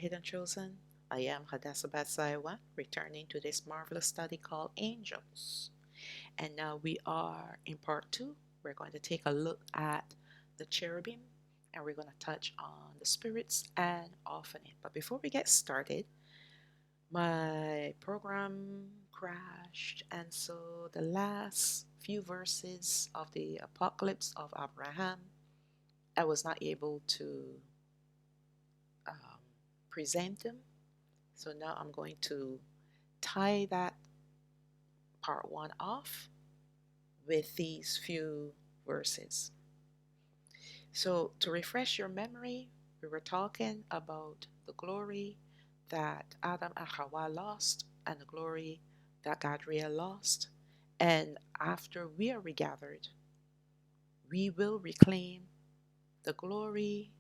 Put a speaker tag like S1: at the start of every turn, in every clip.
S1: Hidden Chosen. I am Hadassah Batsaiwa, returning to this marvelous study called Angels. And now we are in part two. We're going to take a look at the cherubim and we're going to touch on the spirits and orphanage. But before we get started, my program crashed, and so the last few verses of the Apocalypse of Abraham, I was not able to um, present them. So now I'm going to tie that part one off with these few verses. So, to refresh your memory, we were talking about the glory that Adam and Hawa lost and the glory that Gadriel lost. And after we are regathered, we will reclaim the glory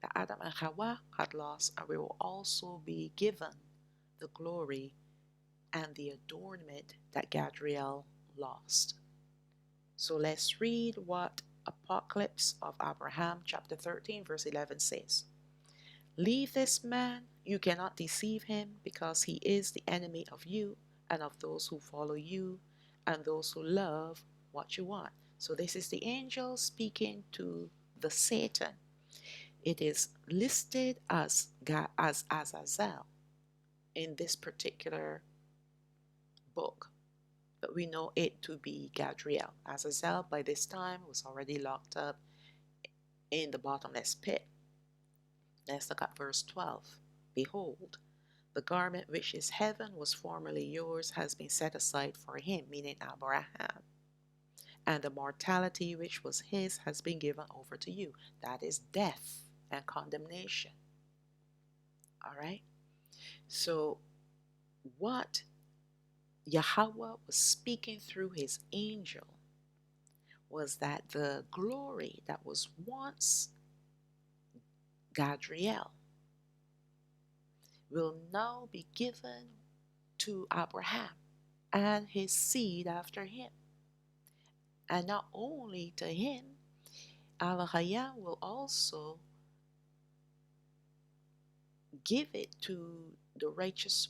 S1: that Adam and Hawa had lost, and we will also be given the glory and the adornment that Gadriel lost. So let's read what Apocalypse of Abraham, chapter 13, verse 11 says. Leave this man, you cannot deceive him, because he is the enemy of you and of those who follow you and those who love what you want. So this is the angel speaking to the Satan. It is listed as Azazel in this particular book, but we know it to be Gadriel. Azazel by this time was already locked up in the bottomless pit. Let's look at verse 12. Behold, the garment which is heaven was formerly yours has been set aside for him, meaning Abraham. And the mortality which was his has been given over to you. That is death and condemnation. All right? So, what Yahweh was speaking through his angel was that the glory that was once Gadriel will now be given to Abraham and his seed after him. And not only to him, Elohim will also give it to the righteous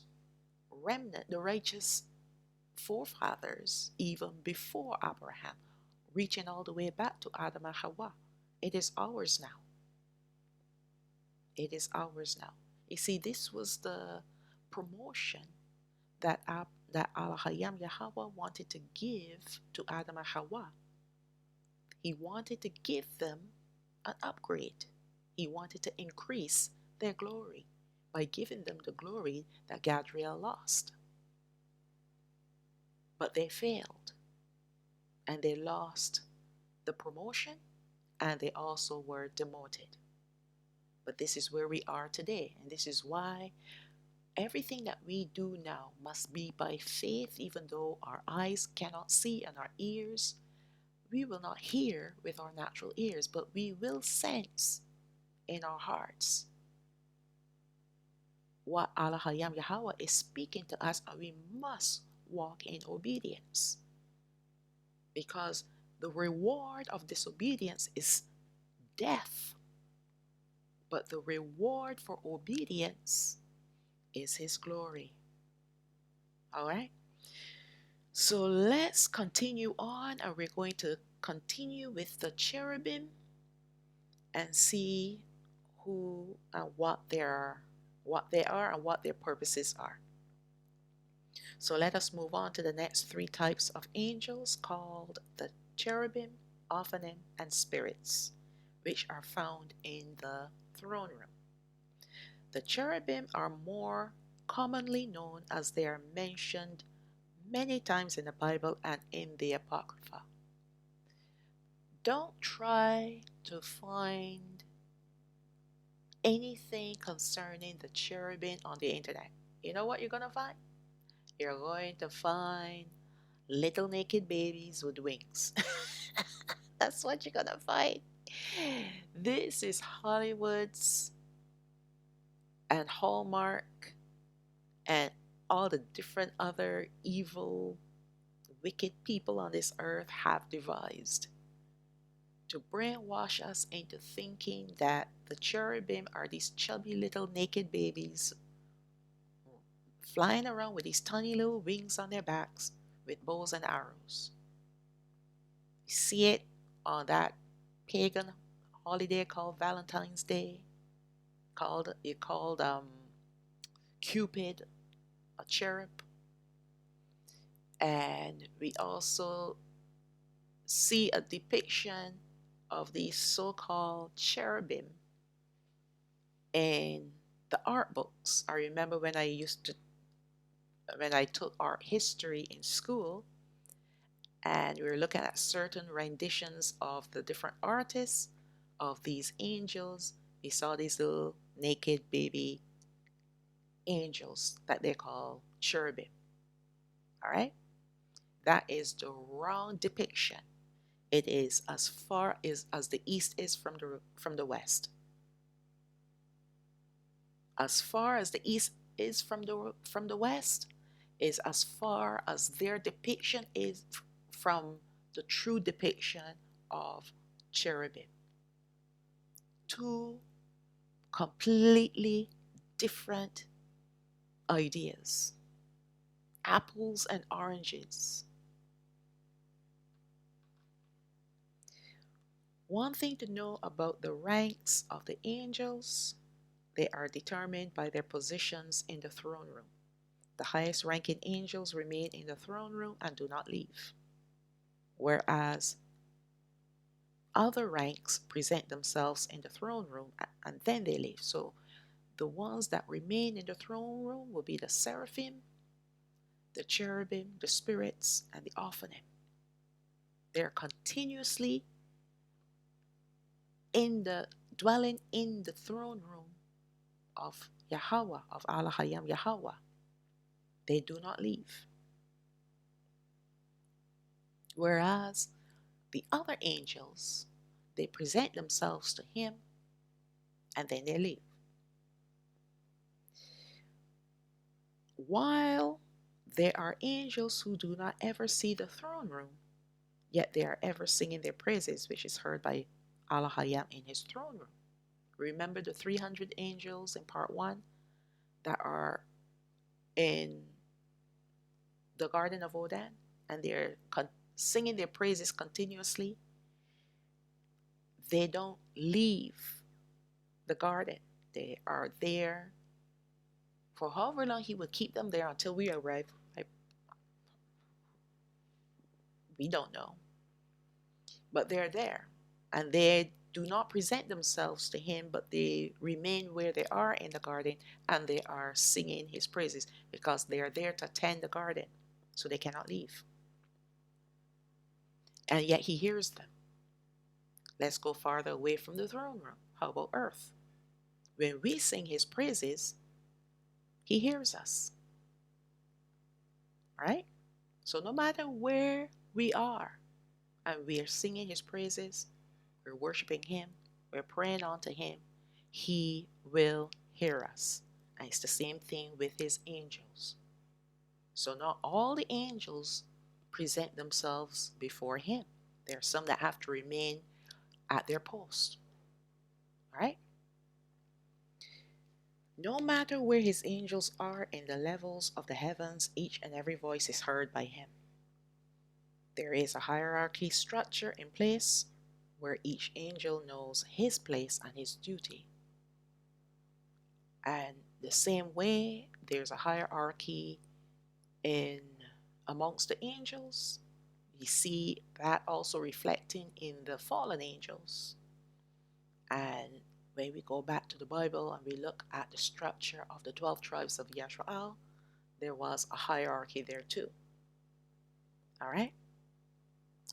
S1: remnant, the righteous forefathers, even before Abraham, reaching all the way back to Adam and Hawa. It is ours now. It is ours now. You see, this was the promotion that Elohim Yahweh wanted to give to Adam and Hawa. He wanted to give them an upgrade. He wanted to increase their glory by giving them the glory that Gadriel lost. But they failed, and they lost the promotion, and they also were demoted. But this is where we are today, and this is why everything that we do now must be by faith, even though our eyes cannot see and our ears, we will not hear with our natural ears, but we will sense in our hearts what Elohim Yahweh is speaking to us, and we must walk in obedience. Because the reward of disobedience is death, but the reward for obedience is his glory. All right? So let's continue on, and we're going to continue with the cherubim and see who and what they are and what their purposes are. So let us move on to the next three types of angels called the cherubim, orphanim, and spirits, which are found in the throne room. The cherubim are more commonly known as they are mentioned many times in the Bible and in the Apocrypha. Don't try to find anything concerning the cherubim on the internet. You know what you're going to find? You're going to find little naked babies with wings. That's what you're going to find. This is Hollywood's and Hallmark and all the different other evil, wicked people on this earth have devised. to brainwash us into thinking that the cherubim are these chubby little naked babies flying around with these tiny little wings on their backs with bows and arrows. You see it on that pagan holiday called Valentine's Day, called Cupid a cherub, and we also see a depiction of these so-called cherubim in the art books. I remember when I took art history in school, and we were looking at certain renditions of the different artists of these angels. We saw these little naked baby angels that they call cherubim. All right, that is the wrong depiction. It is as far as the east is from the west. As far as the east is from the west is as far as their depiction is from the true depiction of cherubim. Two completely different ideas. Apples and oranges. One thing to know about the ranks of the angels, they are determined by their positions in the throne room. The highest ranking angels remain in the throne room and do not leave, whereas other ranks present themselves in the throne room and then they leave. So the ones that remain in the throne room will be the seraphim, the cherubim, the spirits, and the Ophanim. They're continuously dwelling in the throne room of Yahweh, of Allah Hayam Yahweh. They do not leave. Whereas the other angels, they present themselves to him and then they leave. While there are angels who do not ever see the throne room, yet they are ever singing their praises, which is heard by Allah Hayam in his throne room. Remember the 300 angels in part 1 that are in the Garden of Odan, and they're singing their praises continuously. They don't leave the garden. They are there for however long he will keep them there until we arrive. We don't know. But they're there. And they do not present themselves to him, but they remain where they are in the garden and they are singing his praises because they are there to tend the garden. So they cannot leave. And yet he hears them. Let's go farther away from the throne room. How about earth? When we sing his praises, he hears us. Right? So no matter where we are and we are singing his praises, we're worshiping him, we're praying unto him, he will hear us. And it's the same thing with his angels. So not all the angels present themselves before him. There are some that have to remain at their post. All right? No matter where his angels are in the levels of the heavens, each and every voice is heard by him. There is a hierarchy structure in place where each angel knows his place and his duty. And the same way, there's a hierarchy amongst the angels. We see that also reflecting in the fallen angels. And when we go back to the Bible and we look at the structure of the 12 tribes of Yashrael, there was a hierarchy there too. All right?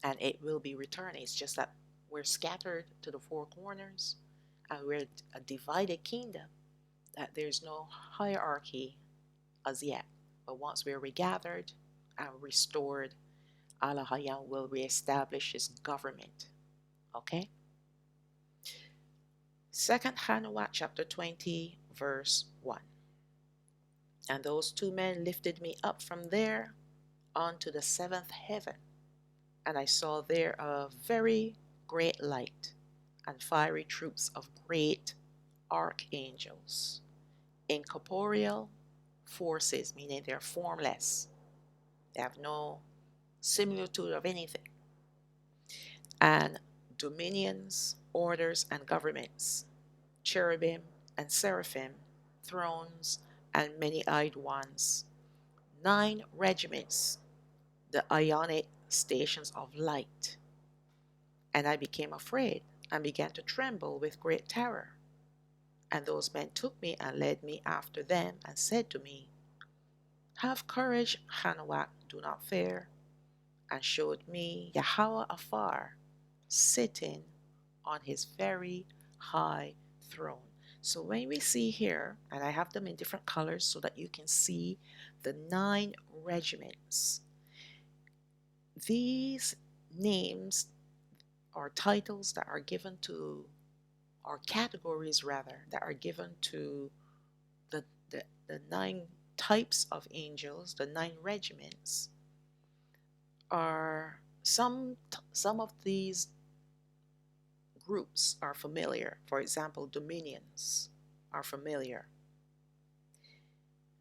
S1: And it will be returning. It's just that we're scattered to the four corners and we're a divided kingdom, that there's no hierarchy as yet. But once we're regathered and restored, Allah Hayam will reestablish his government. Okay? 2nd Hanukkah chapter 20 verse 1. And those two men lifted me up from there onto the 7th heaven, and I saw there a very great light, and fiery troops of great archangels, incorporeal forces, meaning they're formless, they have no similitude of anything, and dominions, orders, and governments, cherubim and seraphim, thrones, and many-eyed ones, 9 regiments, the ionic stations of light. And I became afraid and began to tremble with great terror. And those men took me and led me after them and said to me, Have courage, Hanawak, do not fear, and showed me Yahweh afar, sitting on his very high throne. So when we see here, and I have them in different colors so that you can see the 9 regiments, these names or titles that are given to, or categories rather, that are given to the, the 9 types of angels, the 9 regiments, are some of these groups are familiar. For example, dominions are familiar.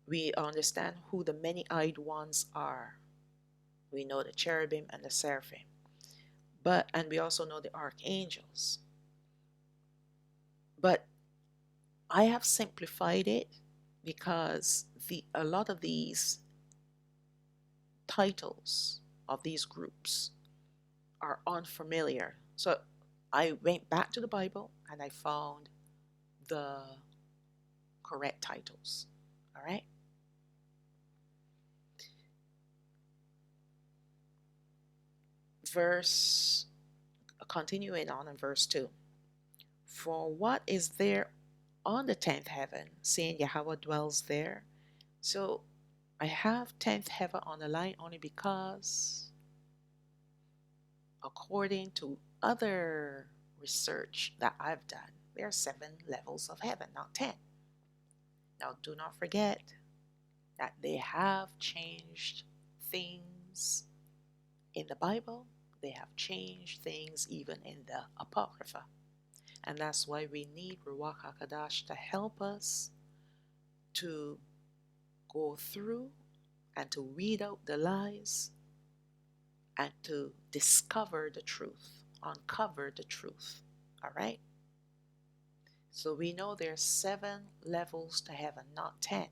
S1: We understand who the many-eyed ones are. We know the cherubim and the seraphim. And we also know the archangels. But I have simplified it because a lot of these titles of these groups are unfamiliar. So I went back to the Bible and I found the correct titles. All right. Continuing on in verse 2. For what is there on the 10th heaven, seeing Yahweh dwells there? So I have 10th heaven on the line only because, according to other research that I've done, there are 7 levels of heaven, not 10. Now, do not forget that they have changed things in the Bible. They have changed things even in the Apocrypha. And that's why we need Ruach HaKodesh to help us to go through and to weed out the lies and to discover the truth, uncover the truth. All right? So we know there's 7 levels to heaven, not 10.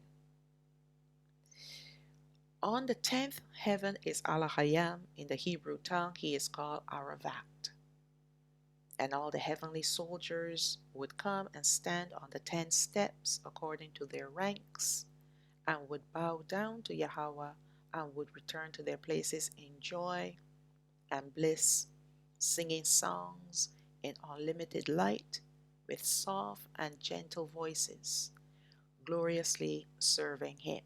S1: On the 10th heaven is Alahayam. In the Hebrew tongue, he is called Aravat. And all the heavenly soldiers would come and stand on the 10 steps according to their ranks, and would bow down to Yahweh and would return to their places in joy and bliss, singing songs in unlimited light with soft and gentle voices, gloriously serving him.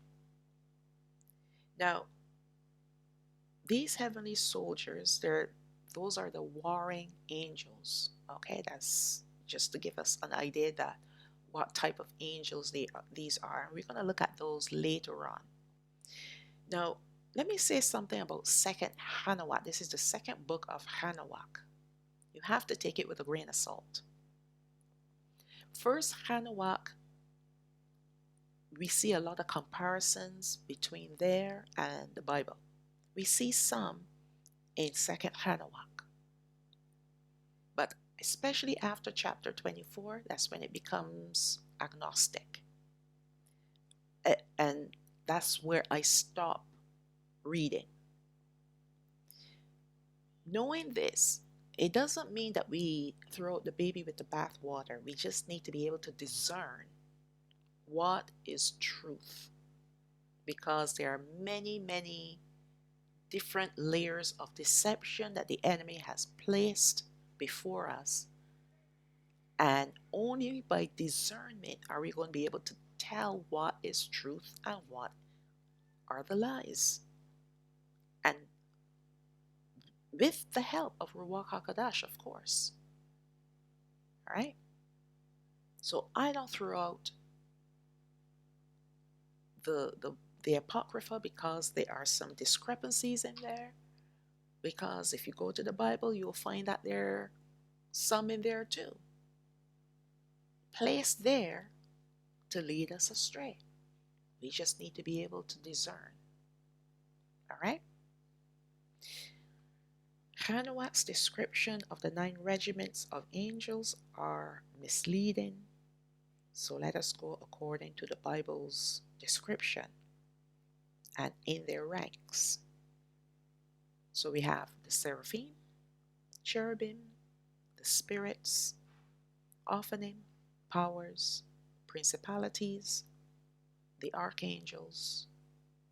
S1: Now, these heavenly soldiers, those are the warring angels. Okay, that's just to give us an idea that what type of angels these are. We're going to look at those later on. Now, let me say something about second Hanawak. This is the second book of Hanawak. You have to take it with a grain of salt. First Hanawak, we see a lot of comparisons between there and the Bible. We see some in second Hanawak. But especially after chapter 24, that's when it becomes agnostic. And that's where I stop reading. Knowing this, it doesn't mean that we throw out the baby with the bathwater. We just need to be able to discern what is truth, because there are many, many different layers of deception that the enemy has placed before us, and only by discernment are we going to be able to tell what is truth and what are the lies. And with the help of Ruach HaKodesh, of course. All right? So I don't throw out the Apocrypha because there are some discrepancies in there. Because if you go to the Bible, you'll find that there some in there too, placed there to lead us astray. We just need to be able to discern. All right? Hanuak's description of the 9 regiments of angels are misleading. So let us go according to the Bible's description and in their ranks. So we have the Seraphim, Cherubim, the spirits, Ophanim, powers, principalities, the archangels.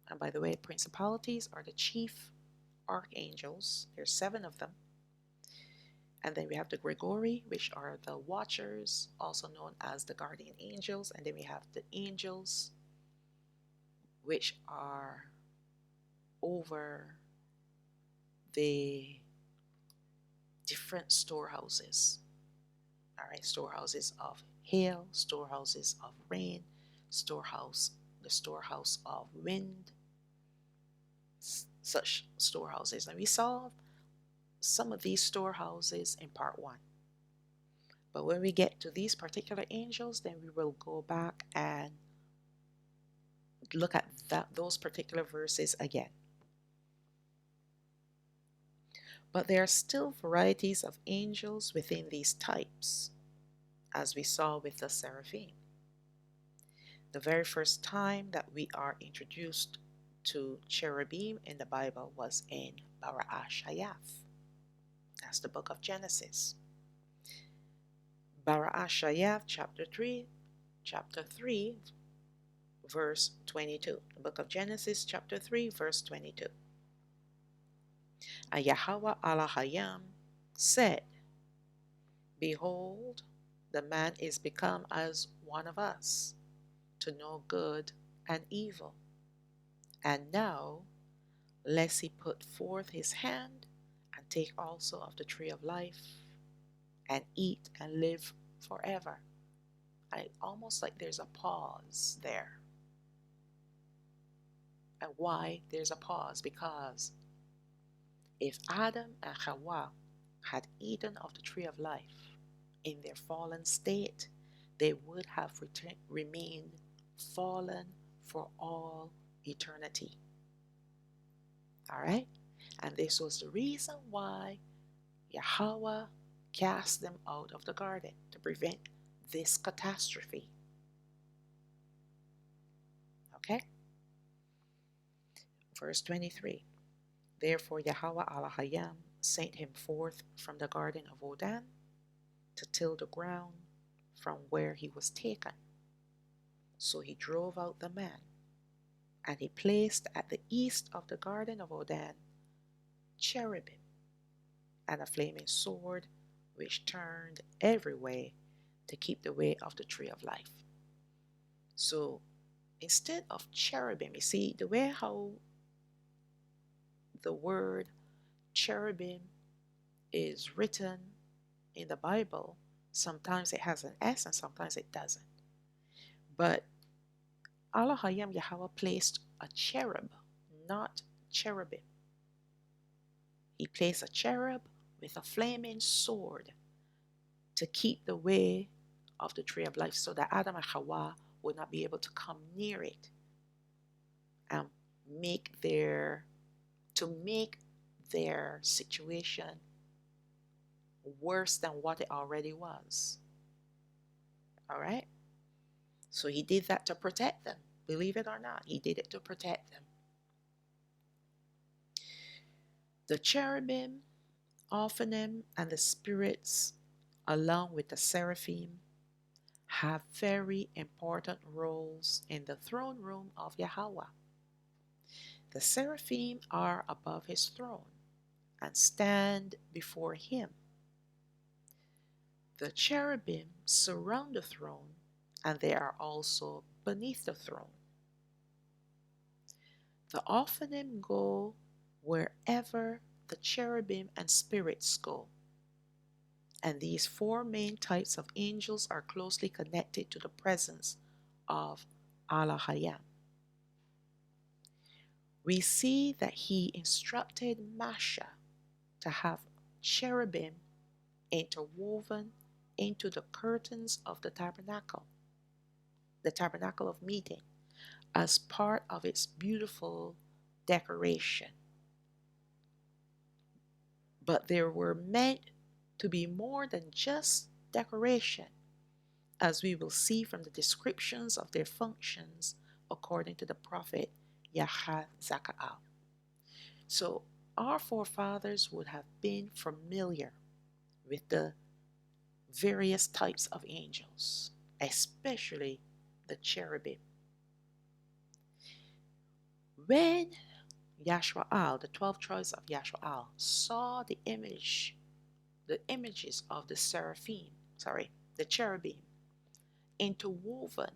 S1: And by the way, principalities are the chief archangels. There's 7 of them. And then we have the Gregory, which are the watchers, also known as the guardian angels. And then we have the angels, which are over the different storehouses. All right, storehouses of hail, storehouses of rain, the storehouse of wind, such storehouses. And we saw some of these storehouses in part 1. But when we get to these particular angels, then we will go back and look at those particular verses again. But there are still varieties of angels within these types, as we saw with the Seraphim. The very first time that we are introduced to cherubim in the Bible was in Bara'ashayaf. That's the book of Genesis. Bara'ashayaf chapter 3, verse 22. The book of Genesis chapter 3, verse 22. And Yahweh Elohim said, Behold, the man is become as one of us, to know good and evil. And now, lest he put forth his hand, and take also of the tree of life, and eat and live forever. Almost like there's a pause there. And why there's a pause? Because if Adam and Hawa had eaten of the tree of life in their fallen state, they would have remained fallen for all eternity. All right? And this was the reason why Yahweh cast them out of the garden, to prevent this catastrophe. Okay? Verse 23. Therefore Yahweh Elohim sent him forth from the garden of Odan to till the ground from where he was taken. So he drove out the man, and he placed at the east of the garden of Odan cherubim, and a flaming sword which turned every way to keep the way of the tree of life. So instead of cherubim, you see the way how the word cherubim is written in the Bible, sometimes it has an S and sometimes it doesn't. But Elohim Yahweh placed a cherub, not cherubim. He placed a cherub with a flaming sword to keep the way of the tree of life, so that Adam and Hawa would not be able to come near it and make their situation worse than what it already was. All right? So he did that to protect them. Believe it or not, he did it to protect them. The cherubim, Ophanim, and the spirits, along with the seraphim, have very important roles in the throne room of Yahweh. The seraphim are above his throne and stand before him. The cherubim surround the throne, and they are also beneath the throne. The Ophanim go wherever the cherubim and spirits go. And these 4 main types of angels are closely connected to the presence of Elohim. We see that he instructed Masha to have cherubim interwoven into the curtains of the tabernacle of meeting, as part of its beautiful decoration. But they were meant to be more than just decoration, as we will see from the descriptions of their functions according to the prophet Yahazakaal. So our forefathers would have been familiar with the various types of angels, especially the cherubim. When Yashwa'al, the 12 tribes of Yashwa'al, saw the images of the cherubim, interwoven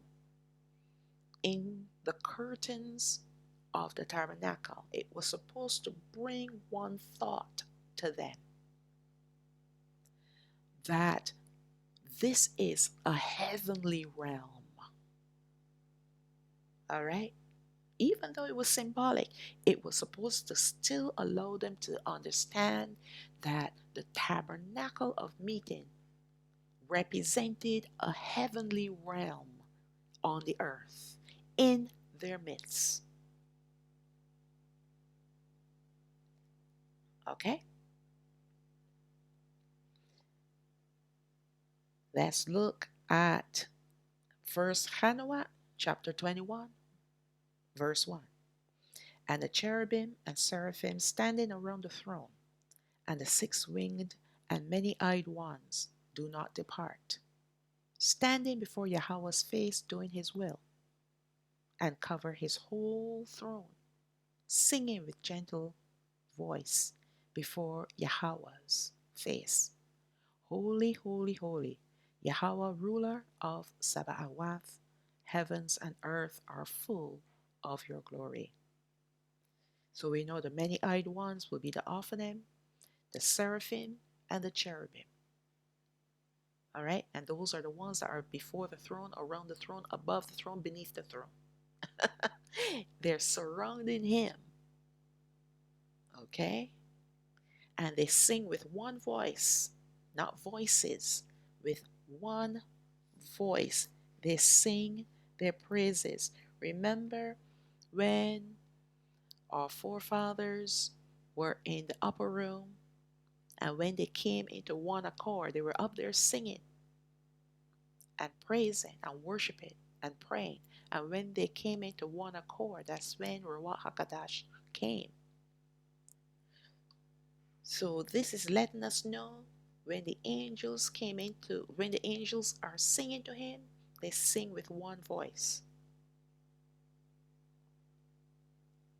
S1: in the curtains of the tabernacle, it was supposed to bring one thought to them, that this is a heavenly realm. All right? Even though it was symbolic, it was supposed to still allow them to understand that the tabernacle of meeting represented a heavenly realm on the earth in their midst. Okay? Let's look at 1 Hanoah chapter 21, verse 1. And the cherubim and seraphim standing around the throne, and the six-winged and many-eyed ones do not depart, standing before Yahweh's face doing his will, and cover his whole throne, singing with gentle voice before Yahweh's face. Holy, holy, holy, Yahweh, ruler of Sabaoth, heavens and earth are full of your glory. So we know the many-eyed ones will be the Ophanim, the Seraphim, and the Cherubim. All right? And those are the ones that are before the throne, around the throne, above the throne, beneath the throne. They're surrounding him. Okay? And they sing with one voice, not voices, with one voice. They sing their praises. Remember when our forefathers were in the upper room, and when they came into one accord, they were up there singing and praising and worshiping and praying. And when they came into one accord, that's when Ruach HaKadosh came. So this is letting us know when the angels are singing to him, they sing with one voice.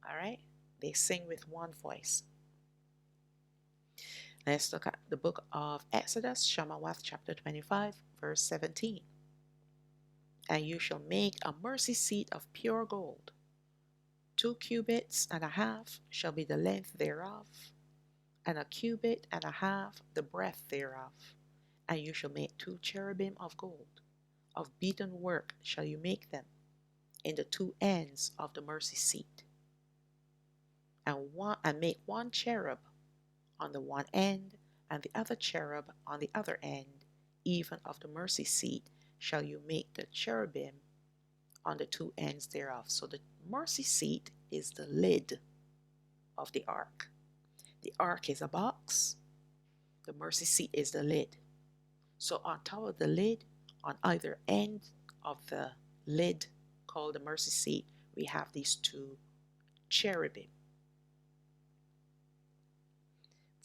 S1: All right? They sing with one voice. Let's look at the book of Exodus, Shalawam chapter 25, verse 17. And you shall make a mercy seat of pure gold. 2 cubits and a half shall be the length thereof, and a cubit and a half the breadth thereof. And you shall make 2 cherubim of gold. Of beaten work shall you make them in the 2 ends of the mercy seat. And make 1 cherub on the one end, and the other cherub on the other end, even of the mercy seat shall you make the cherubim on the 2 ends thereof. So the mercy seat is the lid of the ark. The ark is a box. The mercy seat is the lid. So on top of the lid, on either end of the lid called the mercy seat, we have these 2 cherubim.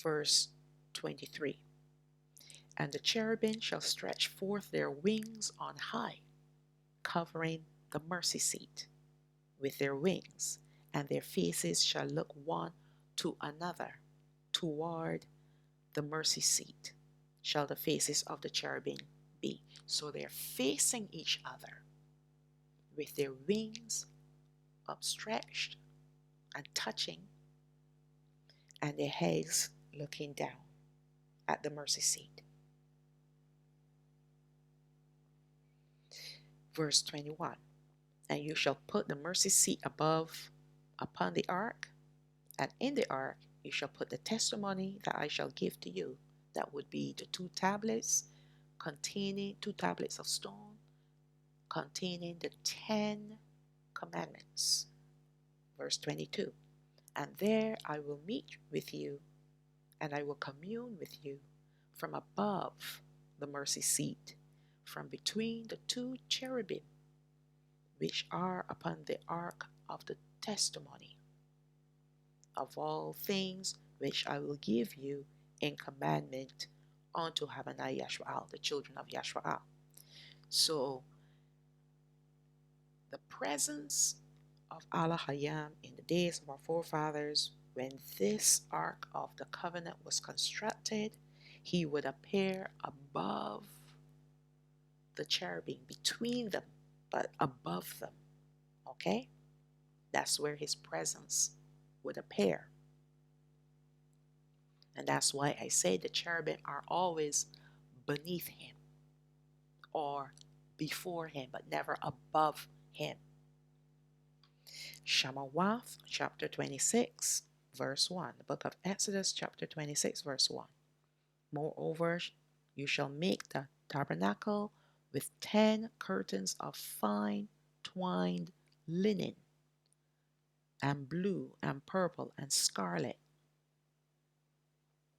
S1: Verse 23. And the cherubim shall stretch forth their wings on high, covering the mercy seat with their wings, and their faces shall look one to another. Toward the mercy seat shall the faces of the cherubim be. So they're facing each other with their wings upstretched and touching, and their heads looking down at the mercy seat. Verse 21. And you shall put the mercy seat above upon the ark, and in the ark you shall put the testimony that I shall give to you, That would be the two tablets containing two tablets of stone containing the 10 commandments. Verse 22. And there I will meet with you, and I will commune with you from above the mercy seat, from between the two cherubim which are upon the ark of the testimony of all things which I will give you in commandment unto Habanai Yashwa'al, the children of Yashwa'al. So the presence of Allah Hayam in the days of our forefathers, when this ark of the covenant was constructed, he would appear above the cherubim, between them, but above them. Okay? That's where his presence would appear. And that's why I say the cherubim are always beneath him or before him, but never above him. Shalawam, chapter 26, verse 1. The book of Exodus, chapter 26, verse 1. Moreover, you shall make the tabernacle with 10 curtains of fine twined linen, and blue and purple and scarlet,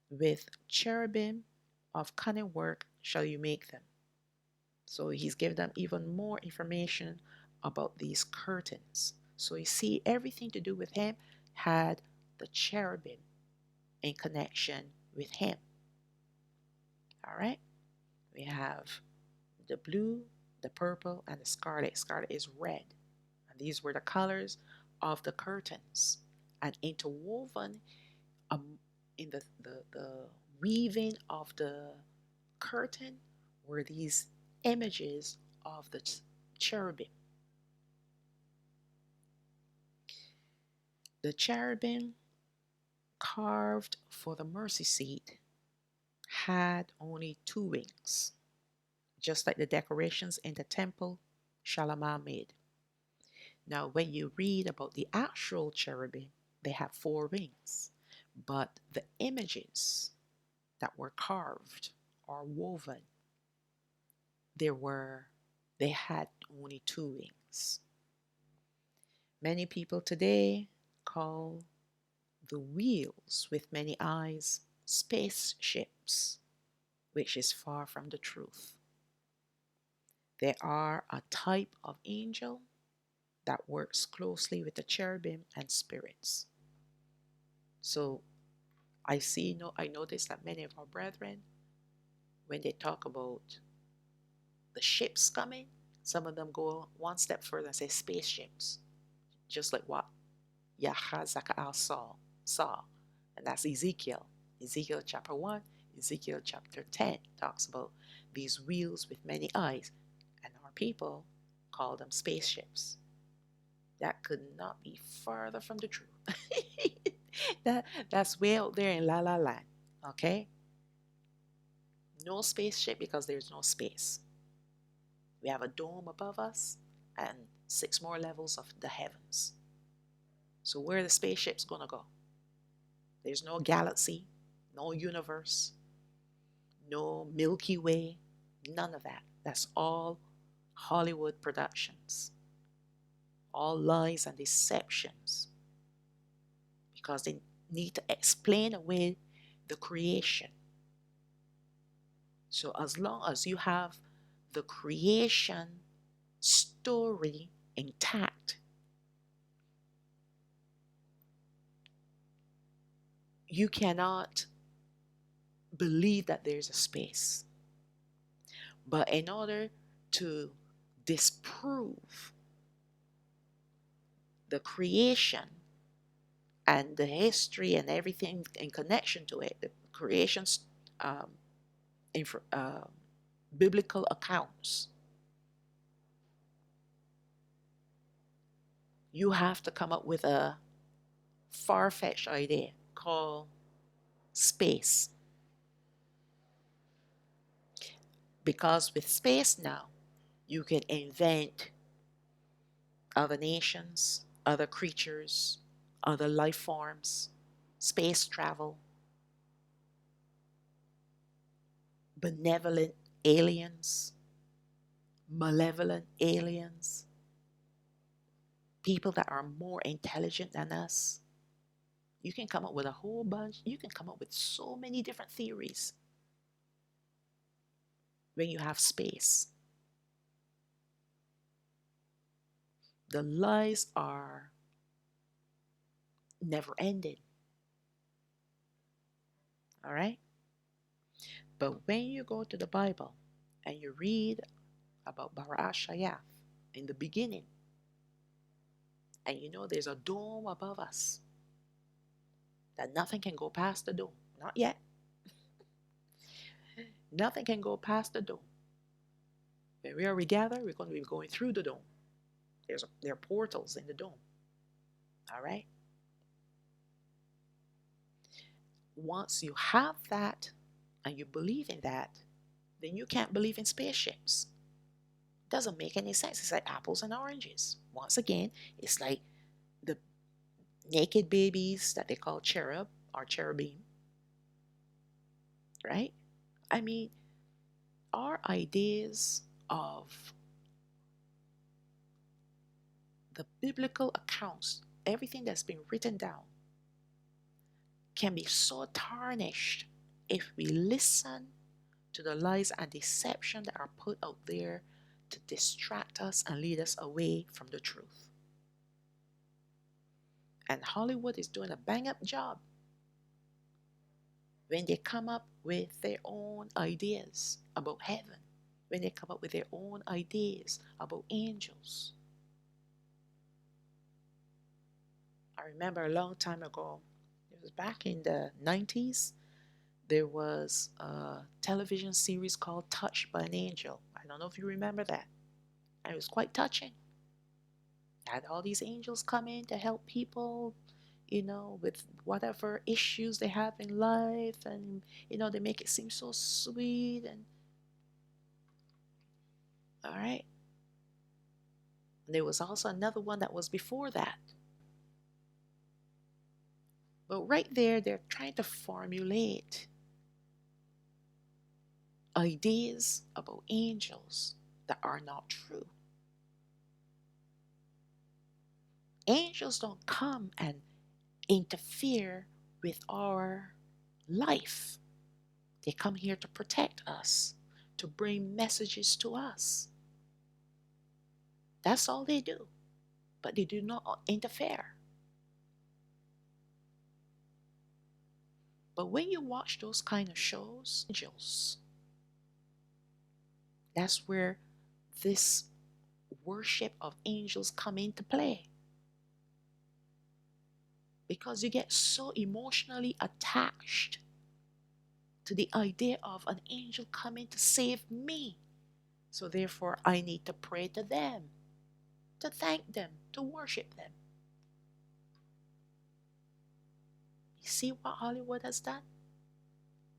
S1: with cherubim of cunning work shall you make them. So he's given them even more information about these curtains. So you see, everything to do with him had the cherubim in connection with him. All right? We have the blue, the purple, and the scarlet. Scarlet is red. And these were the colors of the curtains. And interwoven in the weaving of the curtain were these images of the cherubim. The cherubim carved for the mercy seat had only 2 wings, just like the decorations in the temple Shalawam made. Now, when you read about the actual cherubim, they have 4 wings, but the images that were carved or woven, they had only 2 wings. Many people today call the wheels with many eyes spaceships, which is far from the truth. They are a type of angel that works closely with the cherubim and spirits. So I notice that many of our brethren, when they talk about the ships coming, some of them go one step further and say spaceships, just like what Yahazaka'al saw. And that's Ezekiel. Ezekiel chapter 1, Ezekiel chapter 10 talks about these wheels with many eyes. And our people call them spaceships. That could not be further from the truth. That's way out there in La La Land. Okay? No spaceship because there's no space. We have a dome above us and 6 more levels of the heavens. So where are the spaceships going to go? There's no galaxy, no universe, no Milky Way, none of that. That's all Hollywood productions, all lies and deceptions, because they need to explain away the creation. So as long as you have the creation story intact, you cannot believe that there's a space. But in order to disprove the creation and the history and everything in connection to it, the creation's biblical accounts, you have to come up with a far-fetched idea called space. Because with space now, you can invent other nations, other creatures, other life forms, space travel. benevolent aliens, malevolent aliens, people that are more intelligent than us. You can come up with a whole bunch, you can come up with so many different theories when you have space. The lies are never ending. All right? But when you go to the Bible and you read about Barashayah in the beginning, and you know there's a dome above us, that nothing can go past the dome. Not yet. Nothing can go past the dome. When we are together, we're going to be going through the dome. There are portals in the dome. All right? Once you have that and you believe in that, then you can't believe in spaceships. Doesn't make any sense. It's like apples and oranges. Once again, it's like the naked babies that they call cherub or cherubim. Right? I mean, our ideas of the biblical accounts, everything that's been written down, can be so tarnished if we listen to the lies and deception that are put out there to distract us and lead us away from the truth. And Hollywood is doing a bang-up job when they come up with their own ideas about heaven, when they come up with their own ideas about angels. I remember a long time ago, it was back in the 90s, there was a television series called Touched by an Angel. I don't know if you remember that. And it was quite touching. Had all these angels come in to help people, with whatever issues they have in life, and they make it seem so sweet. And all right. And there was also another one that was before that. But right there, they're trying to formulate ideas about angels that are not true. Angels don't come and interfere with our life. They come here to protect us, to bring messages to us. That's all they do. But they do not interfere. But when you watch those kind of shows, angels, that's where this worship of angels come into play. Because you get so emotionally attached to the idea of an angel coming to save me. So therefore, I need to pray to them, to thank them, to worship them. You see what Hollywood has done?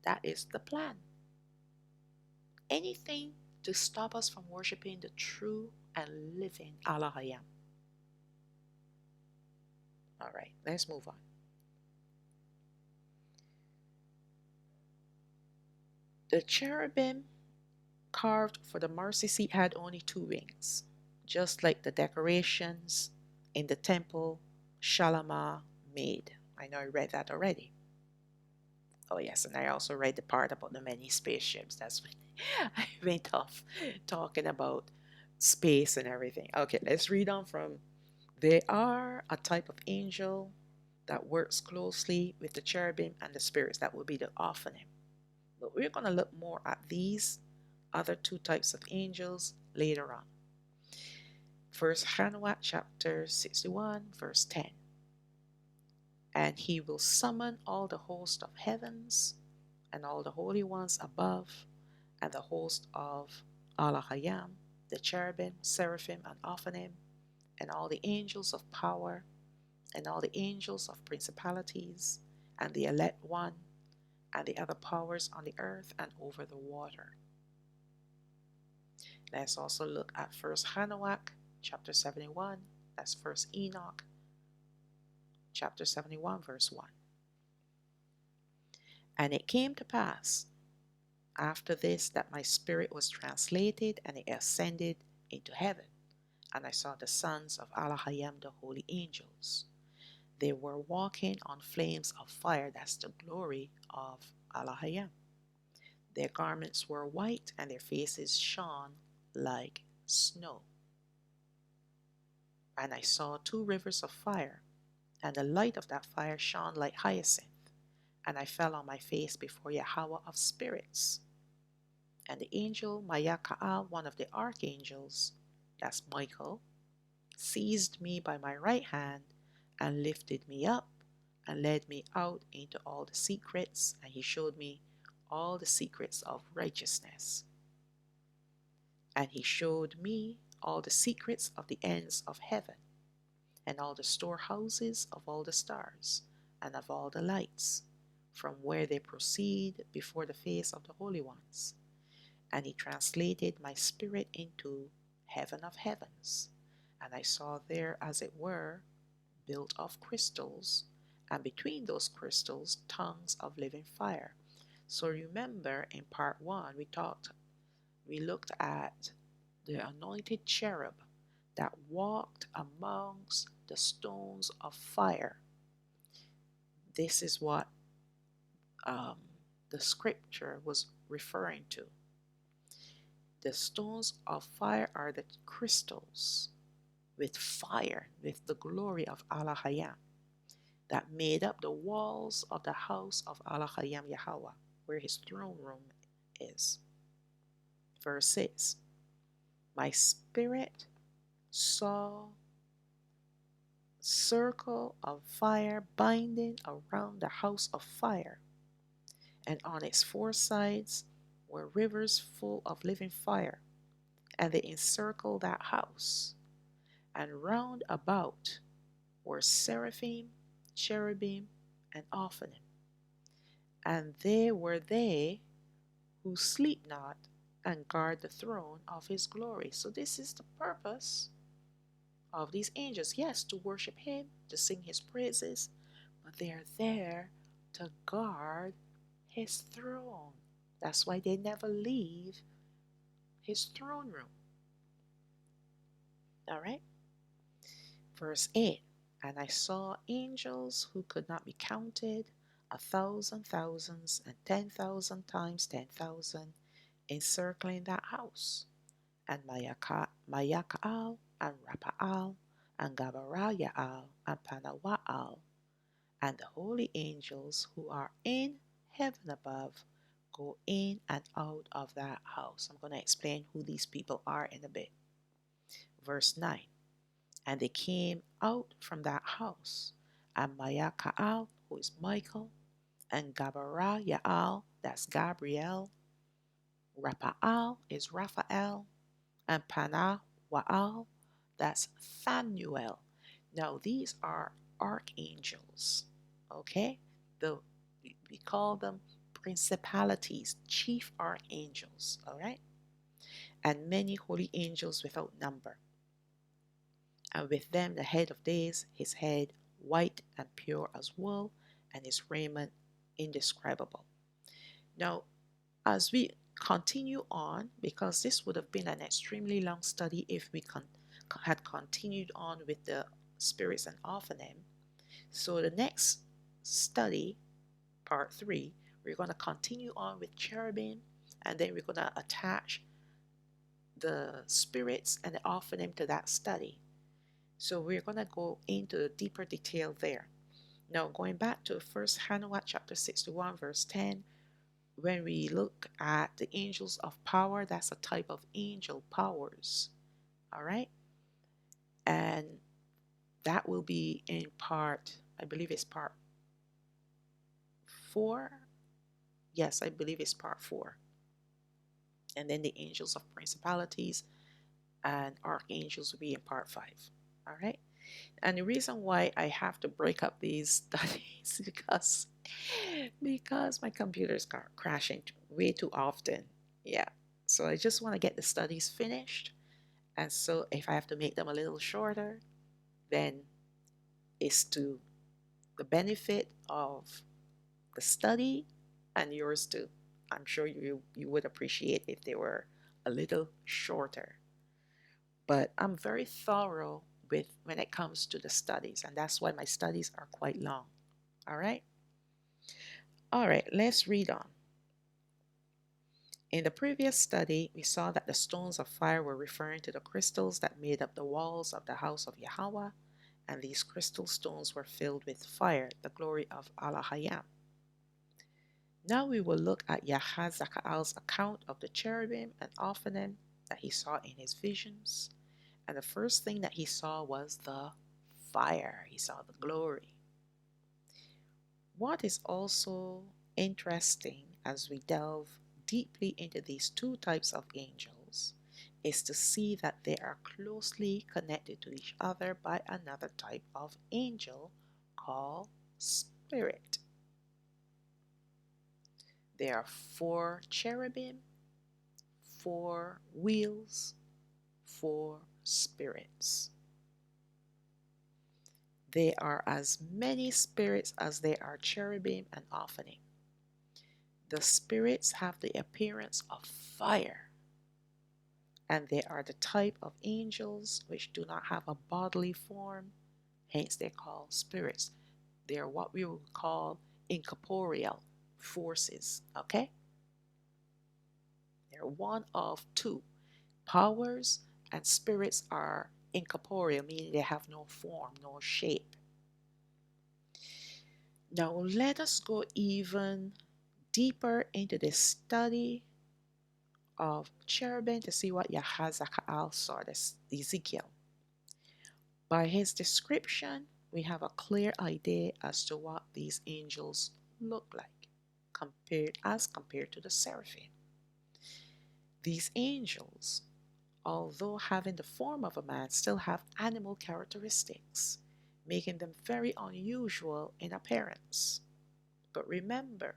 S1: That is the plan. Anything to stop us from worshiping the true and living Allahayam. All right, let's move on. The cherubim carved for the mercy seat had only 2 wings, just like the decorations in the temple Shalawam made. I know I read that already. Oh yes, and I also read the part about the many spaceships. That's when I went off talking about space and everything. Okay, let's read on from. They are a type of angel that works closely with the cherubim and the spirits. That will be the Ophanim. But we're going to look more at these other 2 types of angels later on. First Hanukkah chapter 61 verse 10. And he will summon all the host of heavens and all the holy ones above and the host of Allahayam, the cherubim, seraphim, and Ophanim, and all the angels of power and all the angels of principalities and the elect one and the other powers on the earth and over the water. Let's also look at First Hanukkah chapter 71. That's First Enoch chapter 71 verse 1. And it came to pass after this that my spirit was translated and it ascended into heaven. And I saw the sons of Alahayam, the holy angels. They were walking on flames of fire. That's the glory of Alahayam. Their garments were white and their faces shone like snow. And I saw two rivers of fire, and the light of that fire shone like hyacinth. And I fell on my face before Yahweh of spirits. And the angel Mayaka'al, one of the archangels, that's Michael, seized me by my right hand and lifted me up and led me out into all the secrets, and he showed me all the secrets of righteousness. And he showed me all the secrets of the ends of heaven, and all the storehouses of all the stars, and of all the lights, from where they proceed before the face of the holy ones. And he translated my spirit into heaven of heavens. And I saw there, as it were, built of crystals, and between those crystals, tongues of living fire. So remember, in part 1, we looked at the anointed cherub that walked amongst the stones of fire. This is what the scripture was referring to. The stones of fire are the crystals with fire, with the glory of Alahayam, that made up the walls of the house of Alahayam Yahweh, where his throne room is. Verse 6, my spirit saw circle of fire binding around the house of fire, and on its four sides were rivers full of living fire, and they encircled that house. And round about were Seraphim, Cherubim, and Ophanim. And they were they who sleep not and guard the throne of his glory. So this is the purpose of these angels. Yes, to worship him, to sing his praises, but they are there to guard his throne. That's why they never leave his throne room. All right? Verse 8, and I saw angels who could not be counted, 1,000 thousands and 10,000 times 10,000, encircling that house. And Mayaka'al and Rapa'al and Gabaraya'al and Panawa'al, and the holy angels who are in heaven above go in and out of that house. I'm going to explain who these people are in a bit. Verse 9, and they came out from that house, and Mayaka'al, who is Michael, and Gabaraya'al, that's Gabriel, Rapa'al is Raphael, and Panawa'al, that's Phanuel. Now these are archangels, okay? We call them principalities, chief archangels, all right? And many holy angels without number. And with them the head of days, his head white and pure as wool, and his raiment indescribable. Now, as we continue on, because this would have been an extremely long study if we had continued on with the spirits and Ophanim. So the next study, part 3, we're going to continue on with cherubim, and then we're going to attach the spirits and the Ophanim to that study. So we're going to go into deeper detail there. Now, going back to 1 Hannah chapter 61, verse 10, when we look at the angels of power, that's a type of angel powers. All right? And that will be in part, I believe it's part 4. Yes, I believe it's part 4. And then the angels of principalities and archangels will be in part 5. All right? And the reason why I have to break up these studies because my computer's crashing way too often. Yeah. So I just want to get the studies finished. And so if I have to make them a little shorter, then it's to the benefit of the study and yours too. I'm sure you would appreciate if they were a little shorter. But I'm very thorough with when it comes to the studies, and that's why my studies are quite long. All right? All right, let's read on. In the previous study, we saw that the stones of fire were referring to the crystals that made up the walls of the house of Yahweh, and these crystal stones were filled with fire, the glory of Allah. Now we will look at Yahazakaal's account of the cherubim and Ophanim that he saw in his visions. And the first thing that he saw was the fire. He saw the glory. What is also interesting as we delve deeply into these two types of angels is to see that they are closely connected to each other by another type of angel called spirit. There are 4 cherubim, 4 wheels, 4 spirits. They are as many spirits as there are cherubim and Ophanim. The spirits have the appearance of fire, and they are the type of angels which do not have a bodily form, hence they're called spirits. They are what we would call incorporeal forces, okay? They're one of 2. Powers and spirits are incorporeal, meaning they have no form, no shape. Now let us go even deeper into the study of cherubim to see what Yahazakaal saw, this Ezekiel. By his description, we have a clear idea as to what these angels look like compared to the seraphim. These angels, although having the form of a man, still have animal characteristics, making them very unusual in appearance. But remember,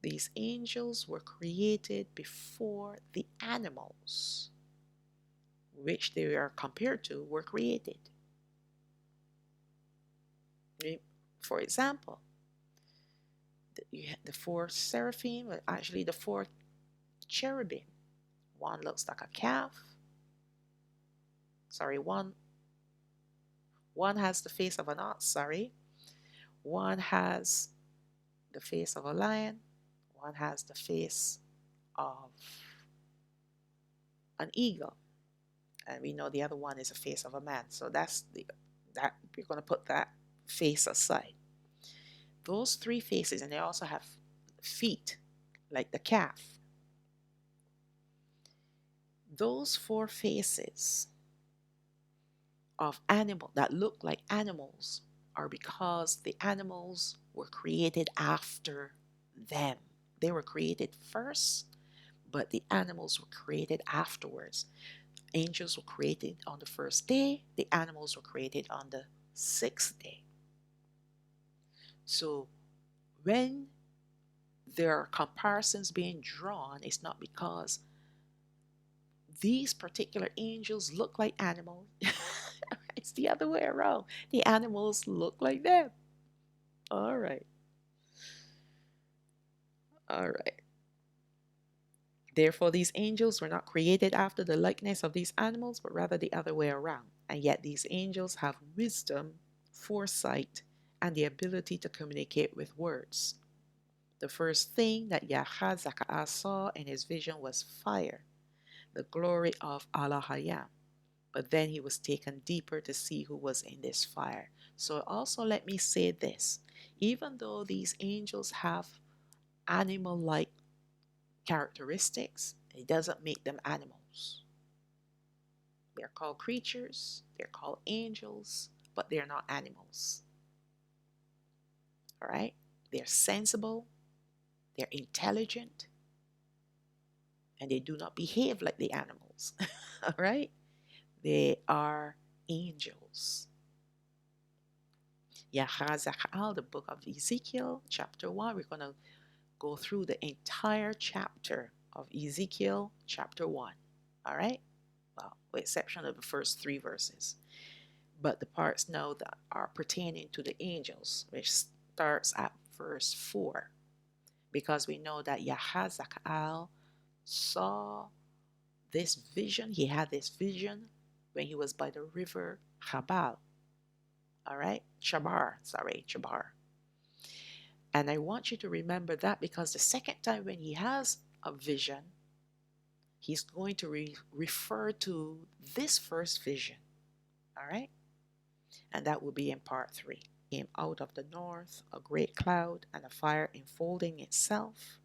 S1: these angels were created before the animals, which they are compared to, were created. For example, the 4 seraphim, actually the 4 cherubim. One looks like a calf. Sorry, one has the face of an ox, One has the face of a lion. One has the face of an eagle. And we know the other one is the face of a man. So that we're going to put that face aside. Those 3 faces, and they also have feet like the calf. Those 4 faces of animal that look like animals are because the animals were created after them. They were created first, but the animals were created afterwards. Angels were created on the first day, the animals were created on the 6th day. So when there are comparisons being drawn, it's not because these particular angels look like animals. It's the other way around. The animals look like them. All right. Therefore, these angels were not created after the likeness of these animals, but rather the other way around. And yet these angels have wisdom, foresight, and the ability to communicate with words. The first thing that Yahazakaah saw in his vision was fire, the glory of Allah. But then he was taken deeper to see who was in this fire. So also let me say this. Even though these angels have animal-like characteristics, it doesn't make them animals. They're called creatures, they're called angels, but they're not animals. All right? They're sensible, they're intelligent, and they do not behave like the animals. All right? They are angels. Yahazakaal, the book of Ezekiel, chapter 1. We're going to go through the entire chapter of Ezekiel, chapter 1. All right? Well, with exception of the first 3 verses. But the parts now that are pertaining to the angels, which starts at verse 4. because we know that Yahazakal saw this vision. He had this vision when he was by the river Chabal. All right, Chabar. And I want you to remember that, because the second time when he has a vision, he's going to refer to this first vision. All right, and that will be in part 3. Came out of the north a great cloud, and a fire enfolding itself,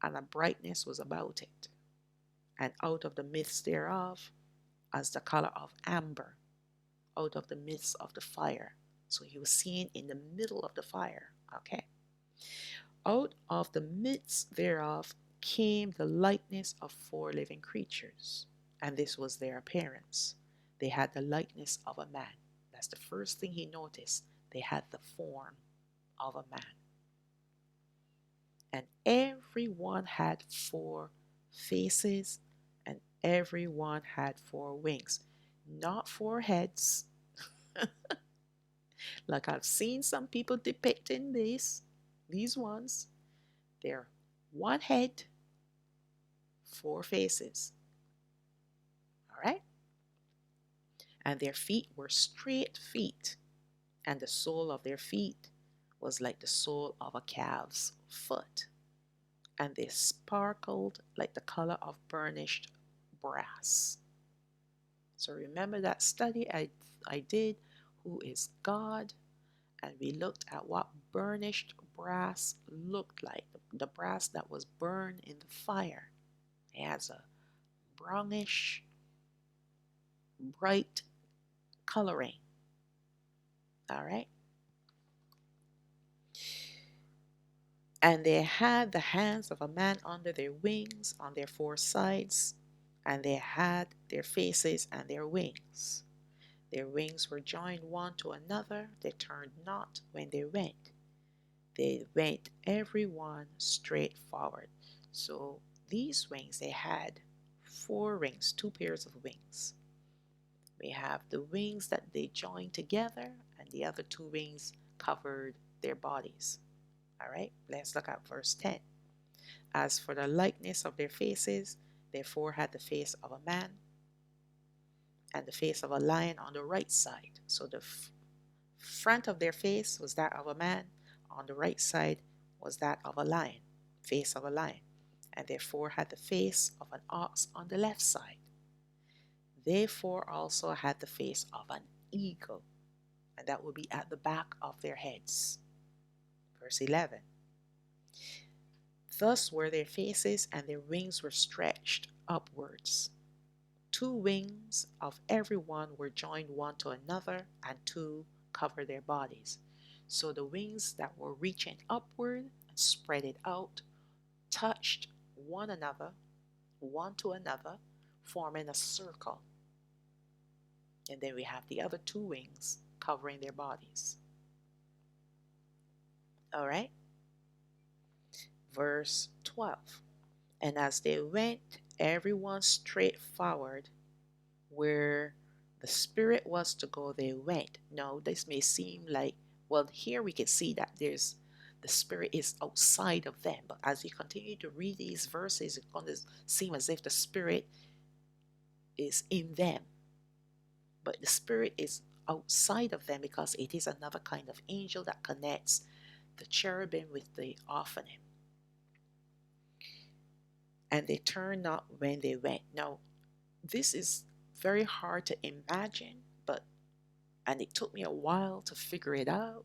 S1: and a brightness was about it, and out of the midst thereof as the color of amber, out of the midst of the fire. So he was seen in the middle of the fire. Okay. Out of the midst thereof came the likeness of 4 living creatures, and this was their appearance. They had the likeness of a man. That's the first thing he noticed. They had the form of a man. And every one had 4 faces, and every one had 4 wings. Not 4 heads, like I've seen some people depicting these ones. They're 1 head, 4 faces. All right? And their feet were straight feet, and the sole of their feet was like the sole of a calf's foot, and they sparkled like the color of burnished brass. So remember that study I did, who is God, and we looked at what burnished brass looked like, the brass that was burned in the fire. It has a brownish, bright coloring. All right? And they had the hands of a man under their wings on their 4 sides, and they had their faces and their wings. Their wings were joined one to another. They turned not when they went. They went every one straight forward. So these wings, they had 4 rings, 2 pairs of wings. We have the wings that they joined together, and the other 2 wings covered their bodies. All right, let's look at verse 10. As for the likeness of their faces, they 4 had the face of a man, and the face of a lion on the right side. So the front of their face was that of a man, on the right side was that of a lion, face of a lion. And they 4 had the face of an ox on the left side. They 4 also had the face of an eagle, and that will be at the back of their heads. Verse 11. Thus were their faces, and their wings were stretched upwards. 2 wings of every one were joined one to another, and 2 covered their bodies. So the wings that were reaching upward and spread it out touched one another, one to another, forming a circle. And then we have the other 2 wings covering their bodies. All right? Verse 12. And as they went, everyone straight forward, where the Spirit was to go, they went. Now, this may seem like, well, here we can see that the Spirit is outside of them. But as you continue to read these verses, it's going to seem as if the Spirit is in them. But the Spirit is outside of them, because it is another kind of angel that connects the cherubim with the offering. And they turned not when they went. Now, this is very hard to imagine, and it took me a while to figure it out.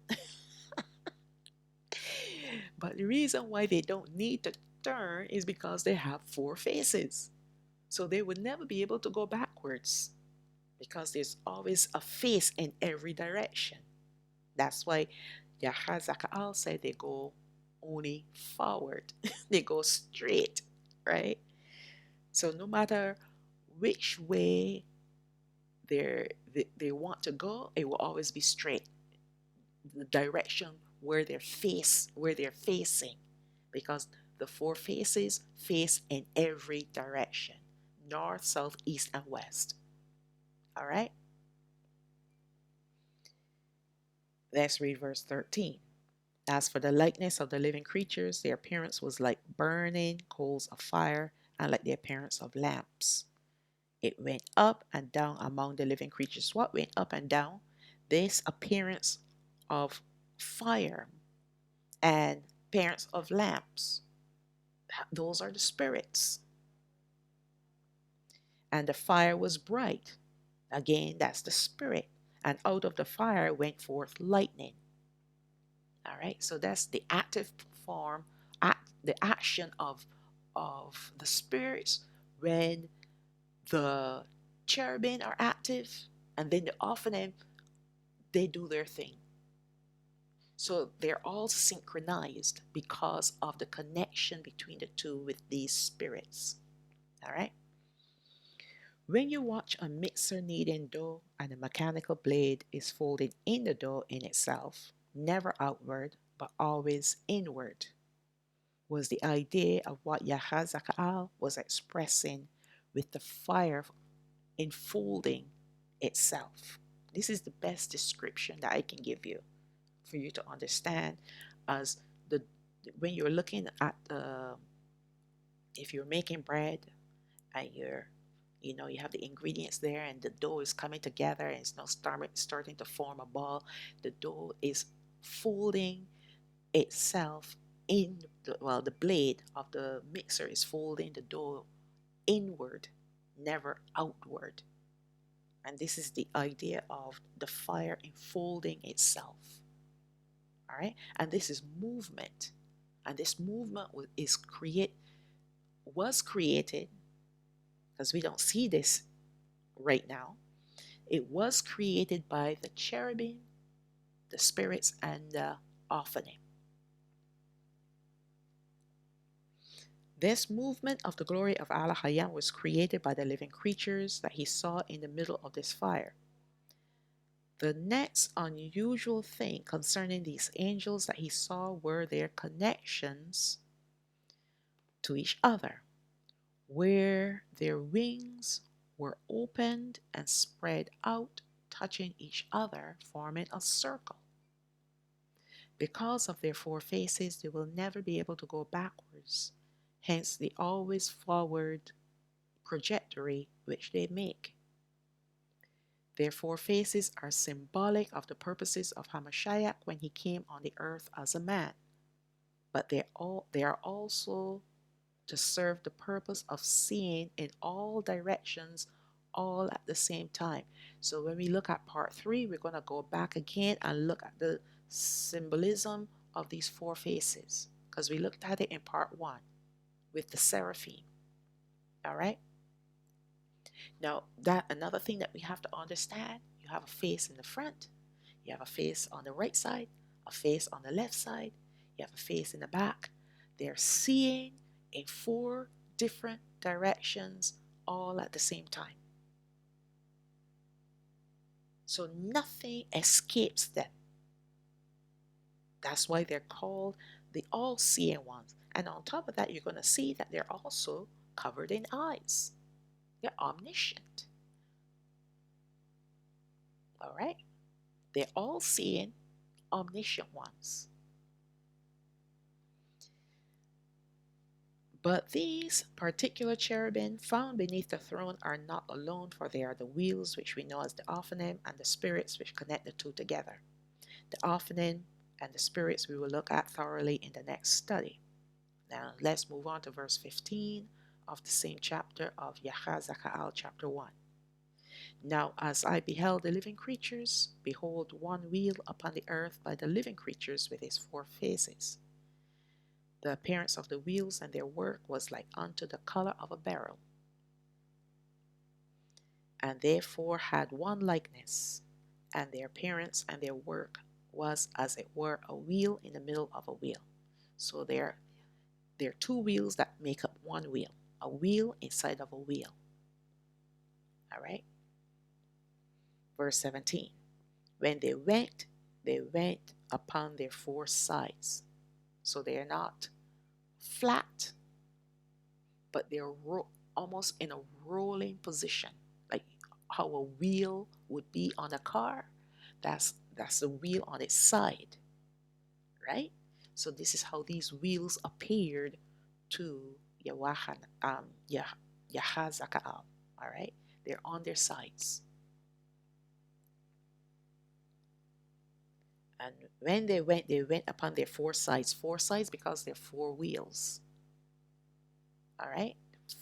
S1: But the reason why they don't need to turn is because they have 4 faces. So they would never be able to go backwards, because there's always a face in every direction. That's why Yahazakal said they go only forward. They go straight, right? So no matter which way they want to go, it will always be straight. The direction where they're facing, because the 4 faces face in every direction: north, south, east, and west. All right? Let's read verse 13. As for the likeness of the living creatures, their appearance was like burning coals of fire and like the appearance of lamps. It went up and down among the living creatures. What went up and down? This appearance of fire and appearance of lamps. Those are the spirits. And the fire was bright. Again, that's the spirit. And out of the fire went forth lightning. All right, so that's the active form, the action of the spirits when the cherubim are active, and then the Ophanim, they do their thing. So they're all synchronized because of the connection between the two with these spirits. All right. When you watch a mixer kneading dough and a mechanical blade is folded in the dough in itself, never outward, but always inward, was the idea of what Yahazakal was expressing with the fire enfolding itself. This is the best description that I can give you for you to understand as the when you're looking at if you're making bread and you have the ingredients there and the dough is coming together and it's now starting to form a ball. The dough is folding itself the blade of the mixer is folding the dough inward, never outward. And this is the idea of the fire enfolding itself. All right, and this is movement, and this movement was created, because we don't see this right now. It was created by the cherubim, the spirits, and the Ophanim. This movement of the glory of Allah Hayam was created by the living creatures that he saw in the middle of this fire. The next unusual thing concerning these angels that he saw were their connections to each other, where their wings were opened and spread out, touching each other, forming a circle. Because of their four faces, they will never be able to go backwards, hence the always forward trajectory which they make. Their four faces are symbolic of the purposes of Hamashiach when he came on the earth as a man, but they are also to serve the purpose of seeing in all directions all at the same time. So when we look at part 3, we're going to go back again and look at the symbolism of these four faces, because we looked at it in part 1 with the Seraphim. All right. Now, another thing that we have to understand, you have a face in the front, you have a face on the right side, a face on the left side, you have a face in the back. They're seeing in 4 different directions all at the same time. So nothing escapes them. That's why they're called the all-seeing ones. And on top of that, you're going to see that they're also covered in eyes. They're omniscient. All right? They're all-seeing, omniscient ones. But these particular cherubim found beneath the throne are not alone, for they are the wheels which we know as the Ophanim and the spirits which connect the two together. The Ophanim and the spirits we will look at thoroughly in the next study. Now let's move on to verse 15 of the same chapter of Yahazakal chapter 1. Now as I beheld the living creatures, behold, one wheel upon the earth by the living creatures with his 4 faces. The appearance of the wheels and their work was like unto the color of a beryl, and therefore had one likeness, and their appearance and their work was as it were a wheel in the middle of a wheel. So there are 2 wheels that make up one wheel, a wheel inside of a wheel. All right. Verse 17. When they went upon their 4 sides. So they are not flat, but they're almost in a rolling position, like how a wheel would be on a car. That's the wheel on its side, right? So this is how these wheels appeared to Yahazakaal. All right, they're on their sides. And when they went upon their four sides. Four sides because they're four wheels. All right,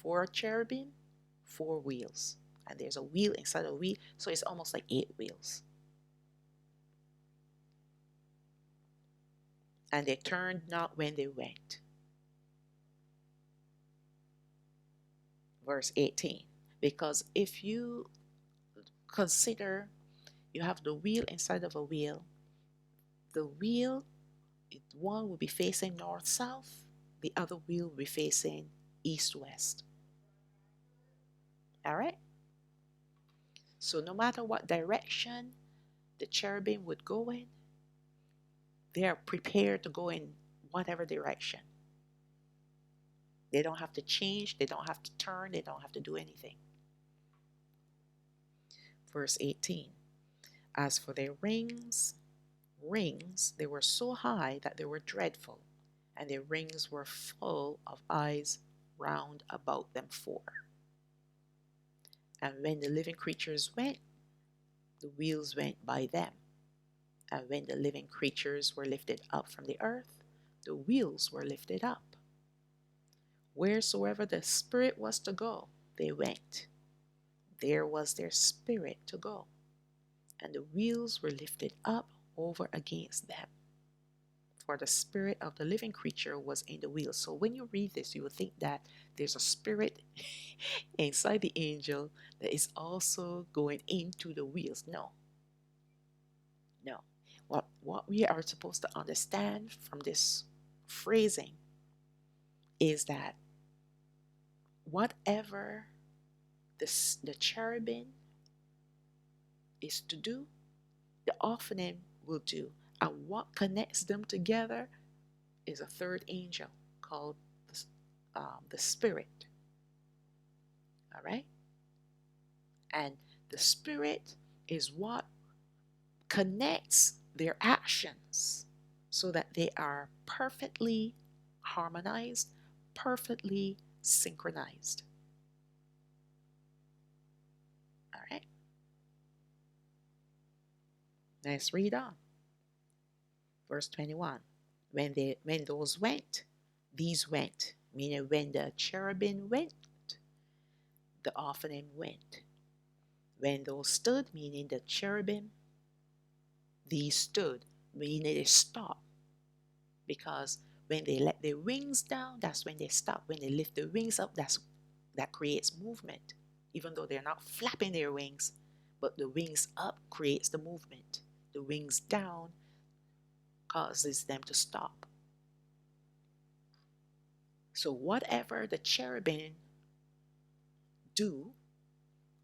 S1: four cherubim, four wheels. And there's a wheel inside a wheel, so it's almost like 8 wheels. And they turned not when they went. Verse 18. Because if you consider you have the wheel inside of a wheel, the wheel, one will be facing north south, the other wheel will be facing east west. All right? So no matter what direction the cherubim would go in, they are prepared to go in whatever direction. They don't have to change, they don't have to turn, they don't have to do anything. Verse 18. As for their rings, they were so high that they were dreadful, and their rings were full of eyes round about them four. And when the living creatures went, the wheels went by them. And when the living creatures were lifted up from the earth, the wheels were lifted up. Wheresoever the spirit was to go, they went. There was their spirit to go. And the wheels were lifted up over against them. For the spirit of the living creature was in the wheels. So when you read this, you will think that there's a spirit inside the angel that is also going into the wheels. No. No. What we are supposed to understand from this phrasing is that whatever the cherubim is to do, the Ophanim will do. And what connects them together is a third angel called the Spirit. All right? And the Spirit is what connects their actions so that they are perfectly harmonized, perfectly synchronized. All right? Let's read on. Verse 21. When those went, these went, meaning when the cherubim went, the Ophanim went. When those stood, meaning the cherubim, these stood, meaning they stopped. Because when they let their wings down, that's when they stop. When they lift their wings up, that creates movement. Even though they're not flapping their wings, but the wings up creates the movement. The wings down causes them to stop. So whatever the cherubim do,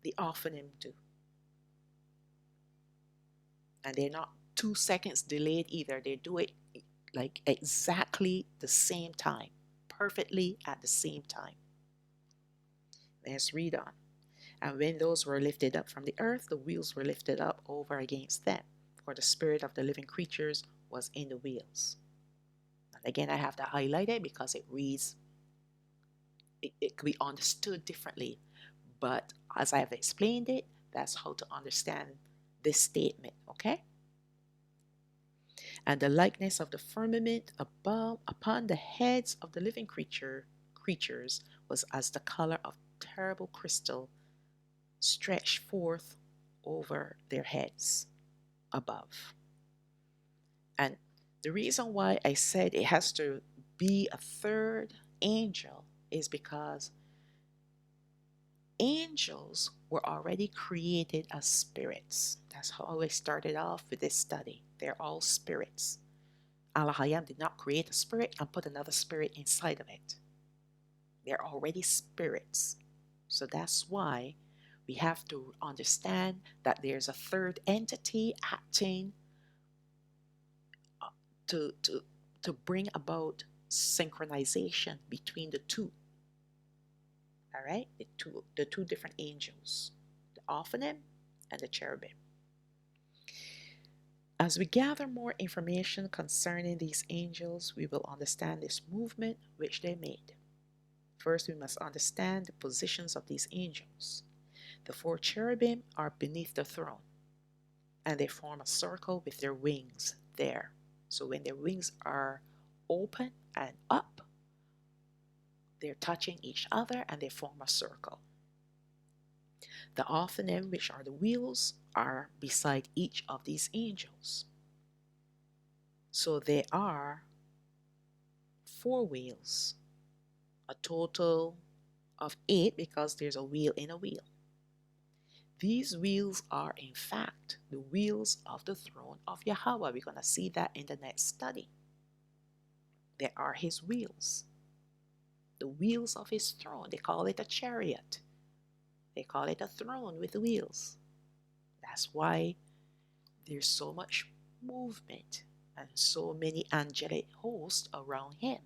S1: the Ophanim do. And they're not 2 seconds delayed either. They do it like exactly the same time, perfectly at the same time. Let's read on. And when those were lifted up from the earth, the wheels were lifted up over against them, for the spirit of the living creatures was in the wheels. And again, I have to highlight it because it reads, it could be understood differently. But as I have explained it, that's how to understand this statement, okay? And the likeness of the firmament above upon the heads of the living creatures was as the color of terrible crystal stretched forth over their heads above. And the reason why I said it has to be a third angel is because angels were already created as spirits. That's how I started off with this study. They're all spirits. Allahayam did not create a spirit and put another spirit inside of it. They're already spirits. So that's why we have to understand that there's a third entity acting to bring about synchronization between the two. All right, the two different angels, the Ophanim and the cherubim. As we gather more information concerning these angels, we will understand this movement which they made. First, we must understand the positions of these angels. The four cherubim are beneath the throne, and they form a circle with their wings there. So when their wings are open and up, they're touching each other and they form a circle. The Ophanim, which are the wheels, are beside each of these angels. So they are four wheels, a total of 8 because there's a wheel in a wheel. These wheels are in fact the wheels of the throne of Yahweh. We're going to see that in the next study. They are his wheels. The wheels of his throne. They call it a chariot. They call it a throne with wheels. That's why there's so much movement and so many angelic hosts around him.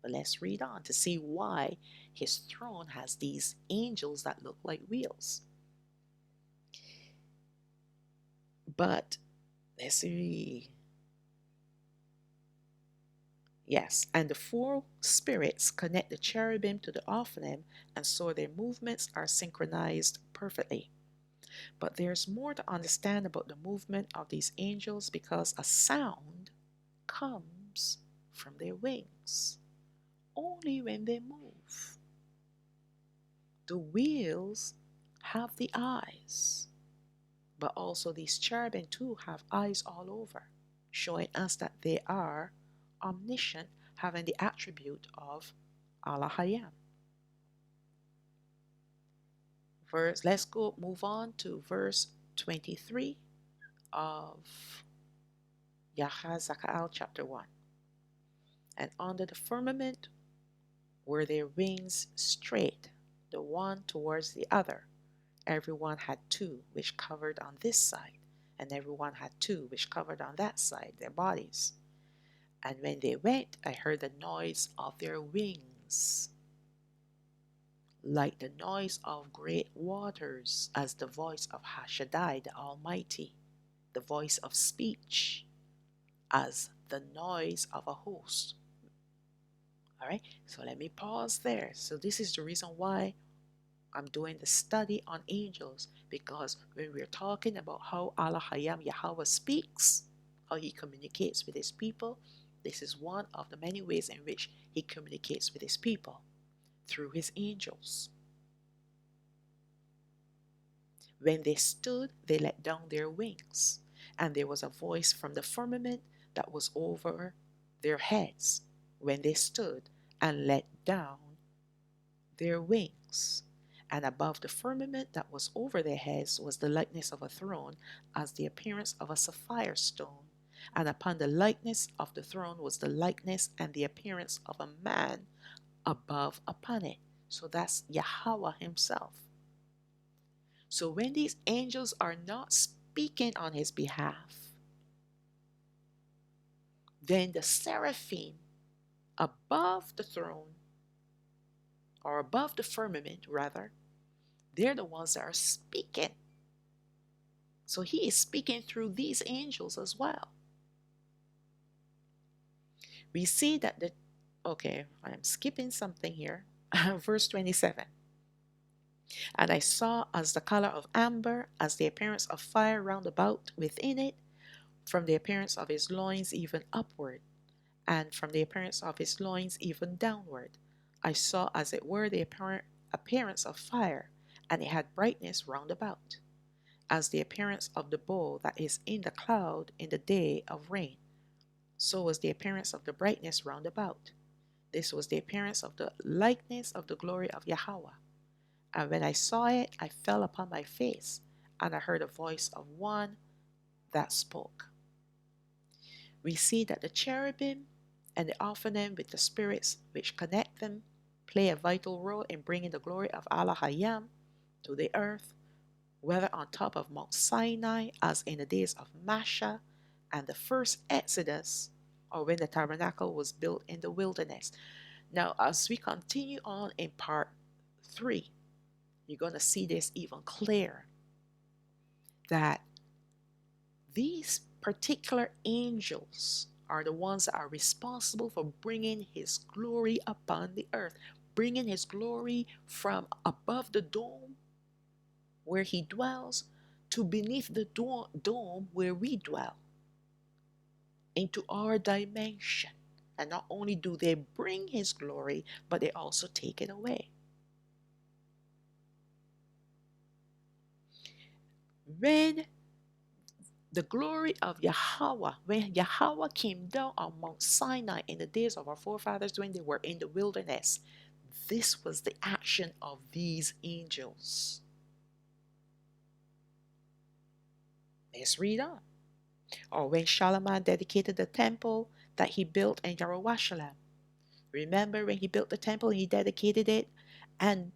S1: But let's read on to see why his throne has these angels that look like wheels. But let's see. Yes, and the four spirits connect the cherubim to the Ophanim, and so their movements are synchronized perfectly. But there's more to understand about the movement of these angels because a sound comes from their wings only when they move. The wheels have the eyes, but also these cherubim too have eyes all over, showing us that they are omniscient, having the attribute of Allah Hayam. Let's move on to verse 23 of Yahazakaal chapter 1. And under the firmament were their wings straight, the one towards the other. Everyone had two which covered on this side, and everyone had two which covered on that side, their bodies. And when they went, I heard the noise of their wings, like the noise of great waters, as the voice of Hashaddai the Almighty, the voice of speech, as the noise of a host. All right, so let me pause there. So this is the reason why I'm doing the study on angels, because when we're talking about how Allah Hayam Yahweh speaks, how he communicates with his people, this is one of the many ways in which he communicates with his people, through his angels. When they stood, they let down their wings, and there was a voice from the firmament that was over their heads when they stood and let down their wings. And above the firmament that was over their heads was the likeness of a throne, as the appearance of a sapphire stone. And upon the likeness of the throne was the likeness and the appearance of a man above upon it. So that's Yahweh himself. So when these angels are not speaking on his behalf, then the seraphim above the throne, or above the firmament rather, they're the ones that are speaking. So he is speaking through these angels as well. We see that I'm skipping something here. Verse 27. And I saw as the color of amber, as the appearance of fire round about within it, from the appearance of his loins even upward, and from the appearance of his loins even downward. I saw as it were the appearance of fire, and it had brightness round about, as the appearance of the bow that is in the cloud in the day of rain. So was the appearance of the brightness round about. This was the appearance of the likeness of the glory of Yahweh. And when I saw it, I fell upon my face, and I heard a voice of one that spoke. We see that the cherubim and the Ophanim with the spirits which connect them play a vital role in bringing the glory of Allah Hayam to the earth, whether on top of Mount Sinai as in the days of Masha and the first Exodus, or when the tabernacle was built in the wilderness. Now, as we continue on in part 3, you're going to see this even clearer, that these particular angels are the ones that are responsible for bringing his glory upon the earth, bringing his glory from above the dome where he dwells to beneath the dome where we dwell, into our dimension. And not only do they bring his glory, but they also take it away. When the glory of Yahweh, when Yahweh came down on Mount Sinai in the days of our forefathers when they were in the wilderness, this was the action of these angels. Let's read on. Or when Shalawam dedicated the temple that he built in Jerusalem. Remember when he built the temple, he dedicated it, and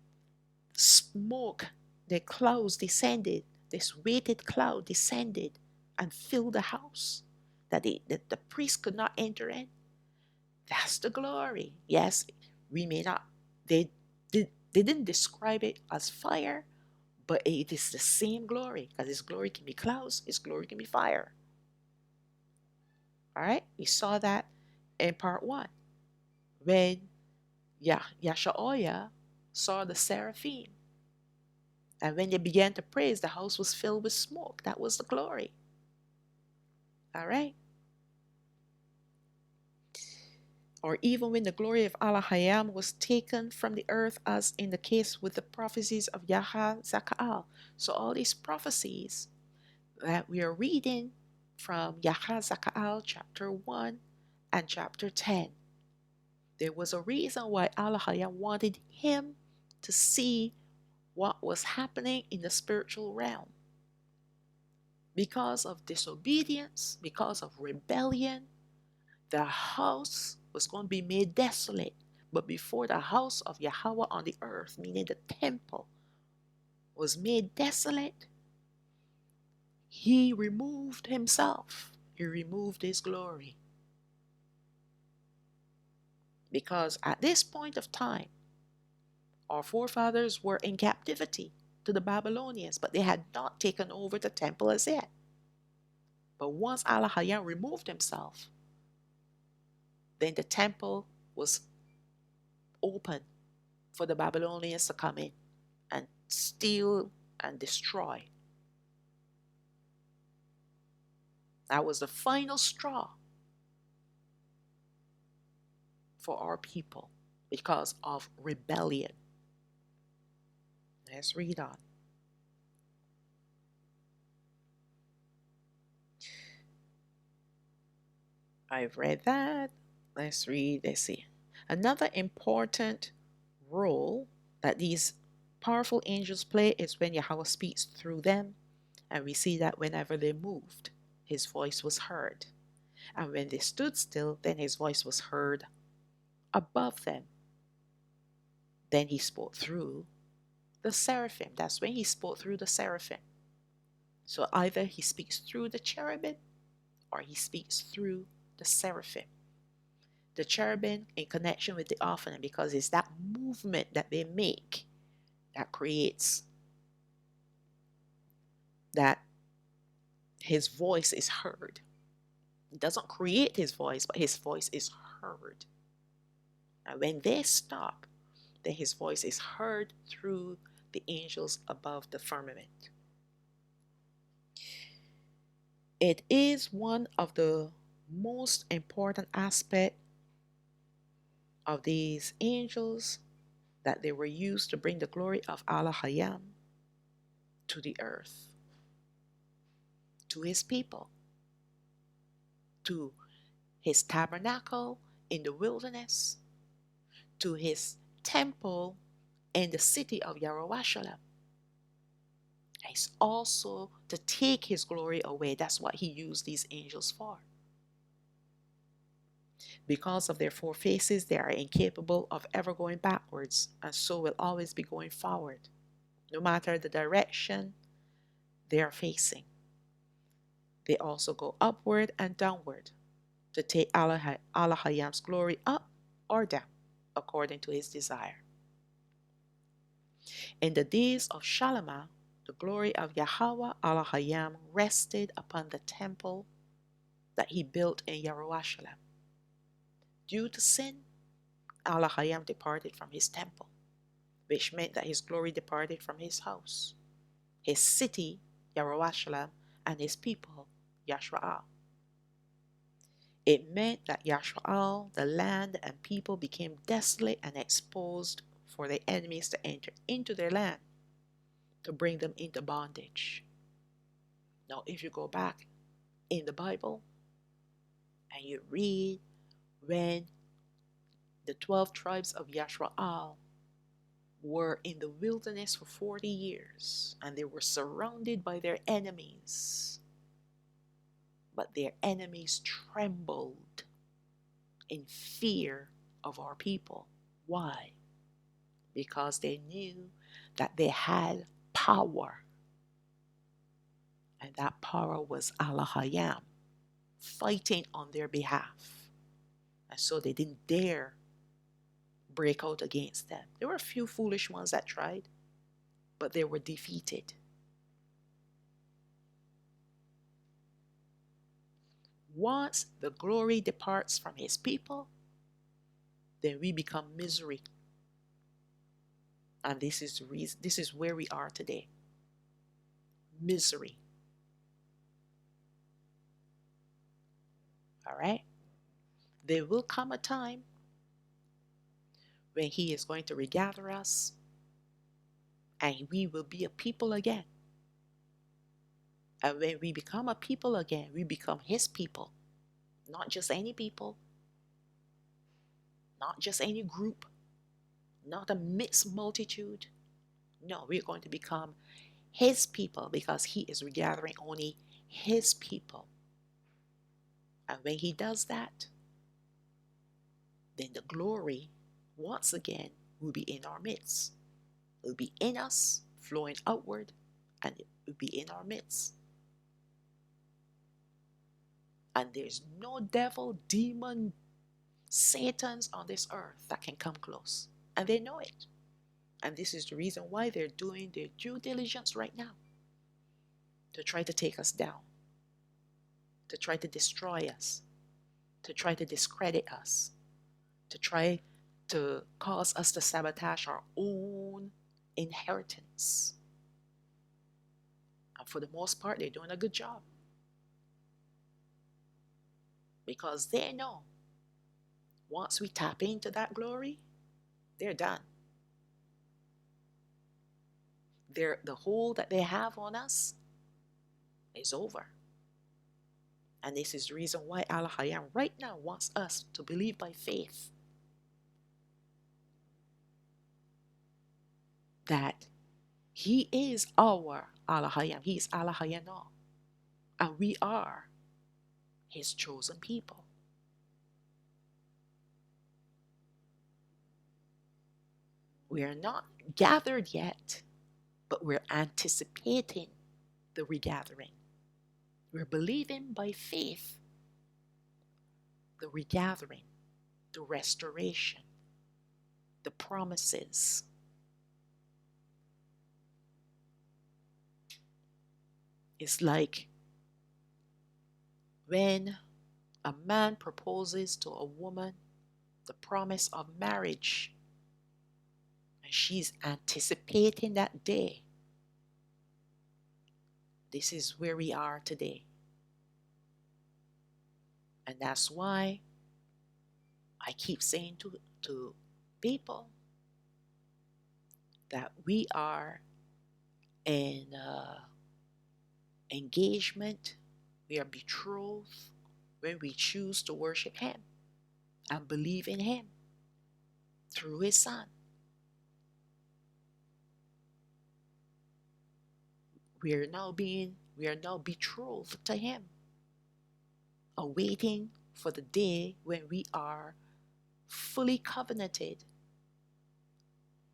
S1: smoke, the clouds descended, this weighted cloud descended and filled the house that the priest could not enter in. That's the glory. Yes, we may not, they didn't describe it as fire, but it is the same glory, because his glory can be clouds, his glory can be fire. All right, we saw that in part 1 when Yashaoya saw the Seraphim, and when they began to praise, the house was filled with smoke. That was the glory. All right. Or even when the glory of Alahayam was taken from the earth, as in the case with the prophecies of Yahazakaal. So all these prophecies that we are reading from Yahazakaal chapter 1 and chapter 10, there was a reason why Alahayam wanted him to see what was happening in the spiritual realm. Because of disobedience, because of rebellion, the house was going to be made desolate. But before the house of Yahweh on the earth, meaning the temple, was made desolate, he removed himself. He removed his glory. Because at this point of time, our forefathers were in captivity to the Babylonians, but they had not taken over the temple as yet. But once Alahayam removed himself, then the temple was open for the Babylonians to come in and steal and destroy. That was the final straw for our people because of rebellion. Let's read on. I've read that. Let's see. Another important role that these powerful angels play is when Yahweh speaks through them. And we see that whenever they moved, his voice was heard. And when they stood still, then his voice was heard above them. Then he spoke through the seraphim. That's when he spoke through the seraphim. So either he speaks through the cherubim or he speaks through the seraphim. The cherubim in connection with the offering, because it's that movement that they make that creates that his voice is heard. It doesn't create his voice, but his voice is heard. And when they stop, then his voice is heard through the angels above the firmament. It is one of the most important aspects of these angels that they were used to bring the glory of Alahayam to the earth, to his people, to his tabernacle in the wilderness, to his temple in the city of Jerusalem. It's also to take his glory away. That's what he used these angels for. Because of their four faces, they are incapable of ever going backwards, and so will always be going forward, no matter the direction they are facing. They also go upward and downward to take Alahayam's glory up or down, according to his desire. In the days of Shalawam, the glory of Yahweh Alahayam rested upon the temple that he built in Jerusalem. Due to sin, Elohim departed from his temple, which meant that his glory departed from his house, his city, Jerusalem, and his people, Yashrael. It meant that Yashrael, the land and people, became desolate and exposed for the enemies to enter into their land, to bring them into bondage. Now, if you go back in the Bible and you read when the 12 tribes of Yashrael were in the wilderness for 40 years and they were surrounded by their enemies, but their enemies trembled in fear of our people. Why? Because they knew that they had power, and that power was Elohim fighting on their behalf. And so they didn't dare break out against them. There were a few foolish ones that tried, but they were defeated. Once the glory departs from his people, then we become misery. And this is the reason, this is where we are today. Misery. All right? There will come a time when he is going to regather us and we will be a people again. And when we become a people again, we become his people. Not just any people, not just any group, not a mixed multitude. No, we're going to become his people because he is regathering only his people. And when he does that, then the glory, once again, will be in our midst. It will be in us, flowing outward, and it will be in our midst. And there's no devil, demon, Satans on this earth that can come close. And they know it. And this is the reason why they're doing their due diligence right now, to try to take us down, to try to destroy us, to try to discredit us, to try to cause us to sabotage our own inheritance. And for the most part, they're doing a good job. Because they know once we tap into that glory, they're done. The hold that they have on us is over. And this is the reason why Elohim right now wants us to believe by faith that he is our Elohim. He is Elohim now. And we are his chosen people. We are not gathered yet, but we're anticipating the regathering. We're believing by faith the regathering, the restoration, the promises. It's like when a man proposes to a woman the promise of marriage, and she's anticipating that day. This is where we are today. And that's why I keep saying to people that we are in engagement, we are betrothed when we choose to worship him and believe in him through his son. We are now betrothed to him, awaiting for the day when we are fully covenanted.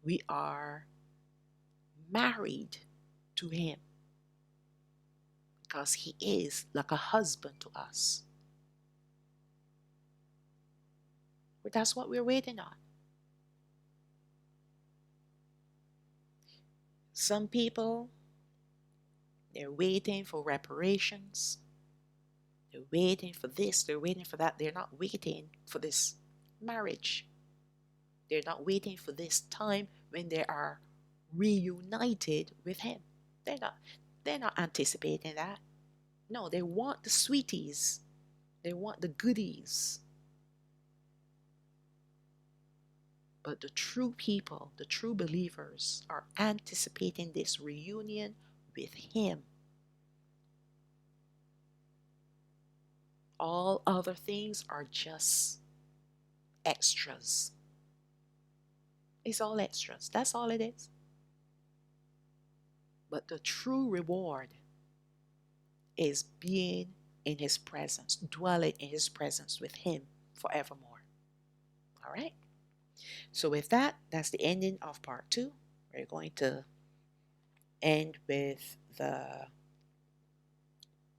S1: We are married to him because he is like a husband to us. But that's what we're waiting on. Some people, they're waiting for reparations. They're waiting for this, they're waiting for that. They're not waiting for this marriage. They're not waiting for this time when they are reunited with him. They're not they're not anticipating that. No, they want the sweeties. They want the goodies. But the true people, the true believers, are anticipating this reunion with him. All other things are just extras. It's all extras. That's all it is. But the true reward is being in his presence, dwelling in his presence with him forevermore. All right? So with that, that's the ending of part 2. We're going to end with the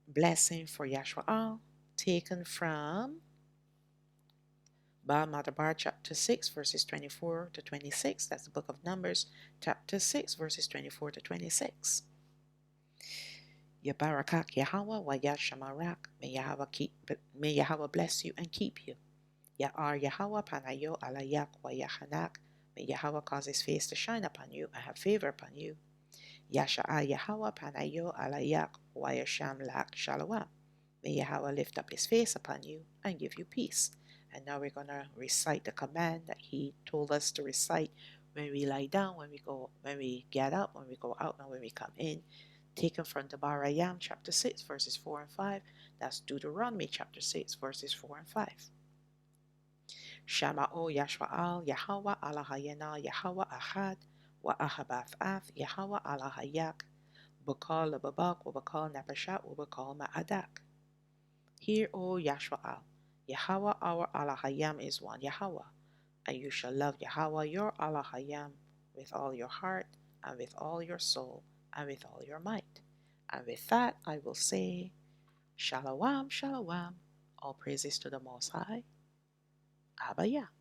S1: blessing for Yashwa'al, taken from Baal Madabar chapter 6 verses 24 to 26. That's the book of Numbers chapter 6 verses 24 to 26. Yabarakak Yahweh wa Yashamarak. May Yahweh bless you and keep you. Ya'ar Yahweh panayo alayak wa yahanak. May Yahweh cause his face to shine upon you and have favor upon you. Yasha'a Yahweh panayo alayak wa yasham lak Shalawam. May Yahweh lift up his face upon you and give you peace. And now we're going to recite the command that he told us to recite when we lie down, when we get up, when we go out, and when we come in. Taken from the Barayam chapter 6 verses 4 and 5. That's Deuteronomy chapter 6 verses 4 and 5. Shama'o Yashwa'al Yahweh Alahayana Yahweh Ahad wa Ahabath Yahweh Alahayak Bakal Lababak Wabakal Napashat Wabakal Ma'adak. Hear, O Yashwa'al, Yahweh our Alahayam is one Yahweh, and you shall love Yahweh your Alahayam with all your heart, and with all your soul, and with all your might. And with that I will say, Shalawam, Shalawam, all praises to the Most High. Abba Yah.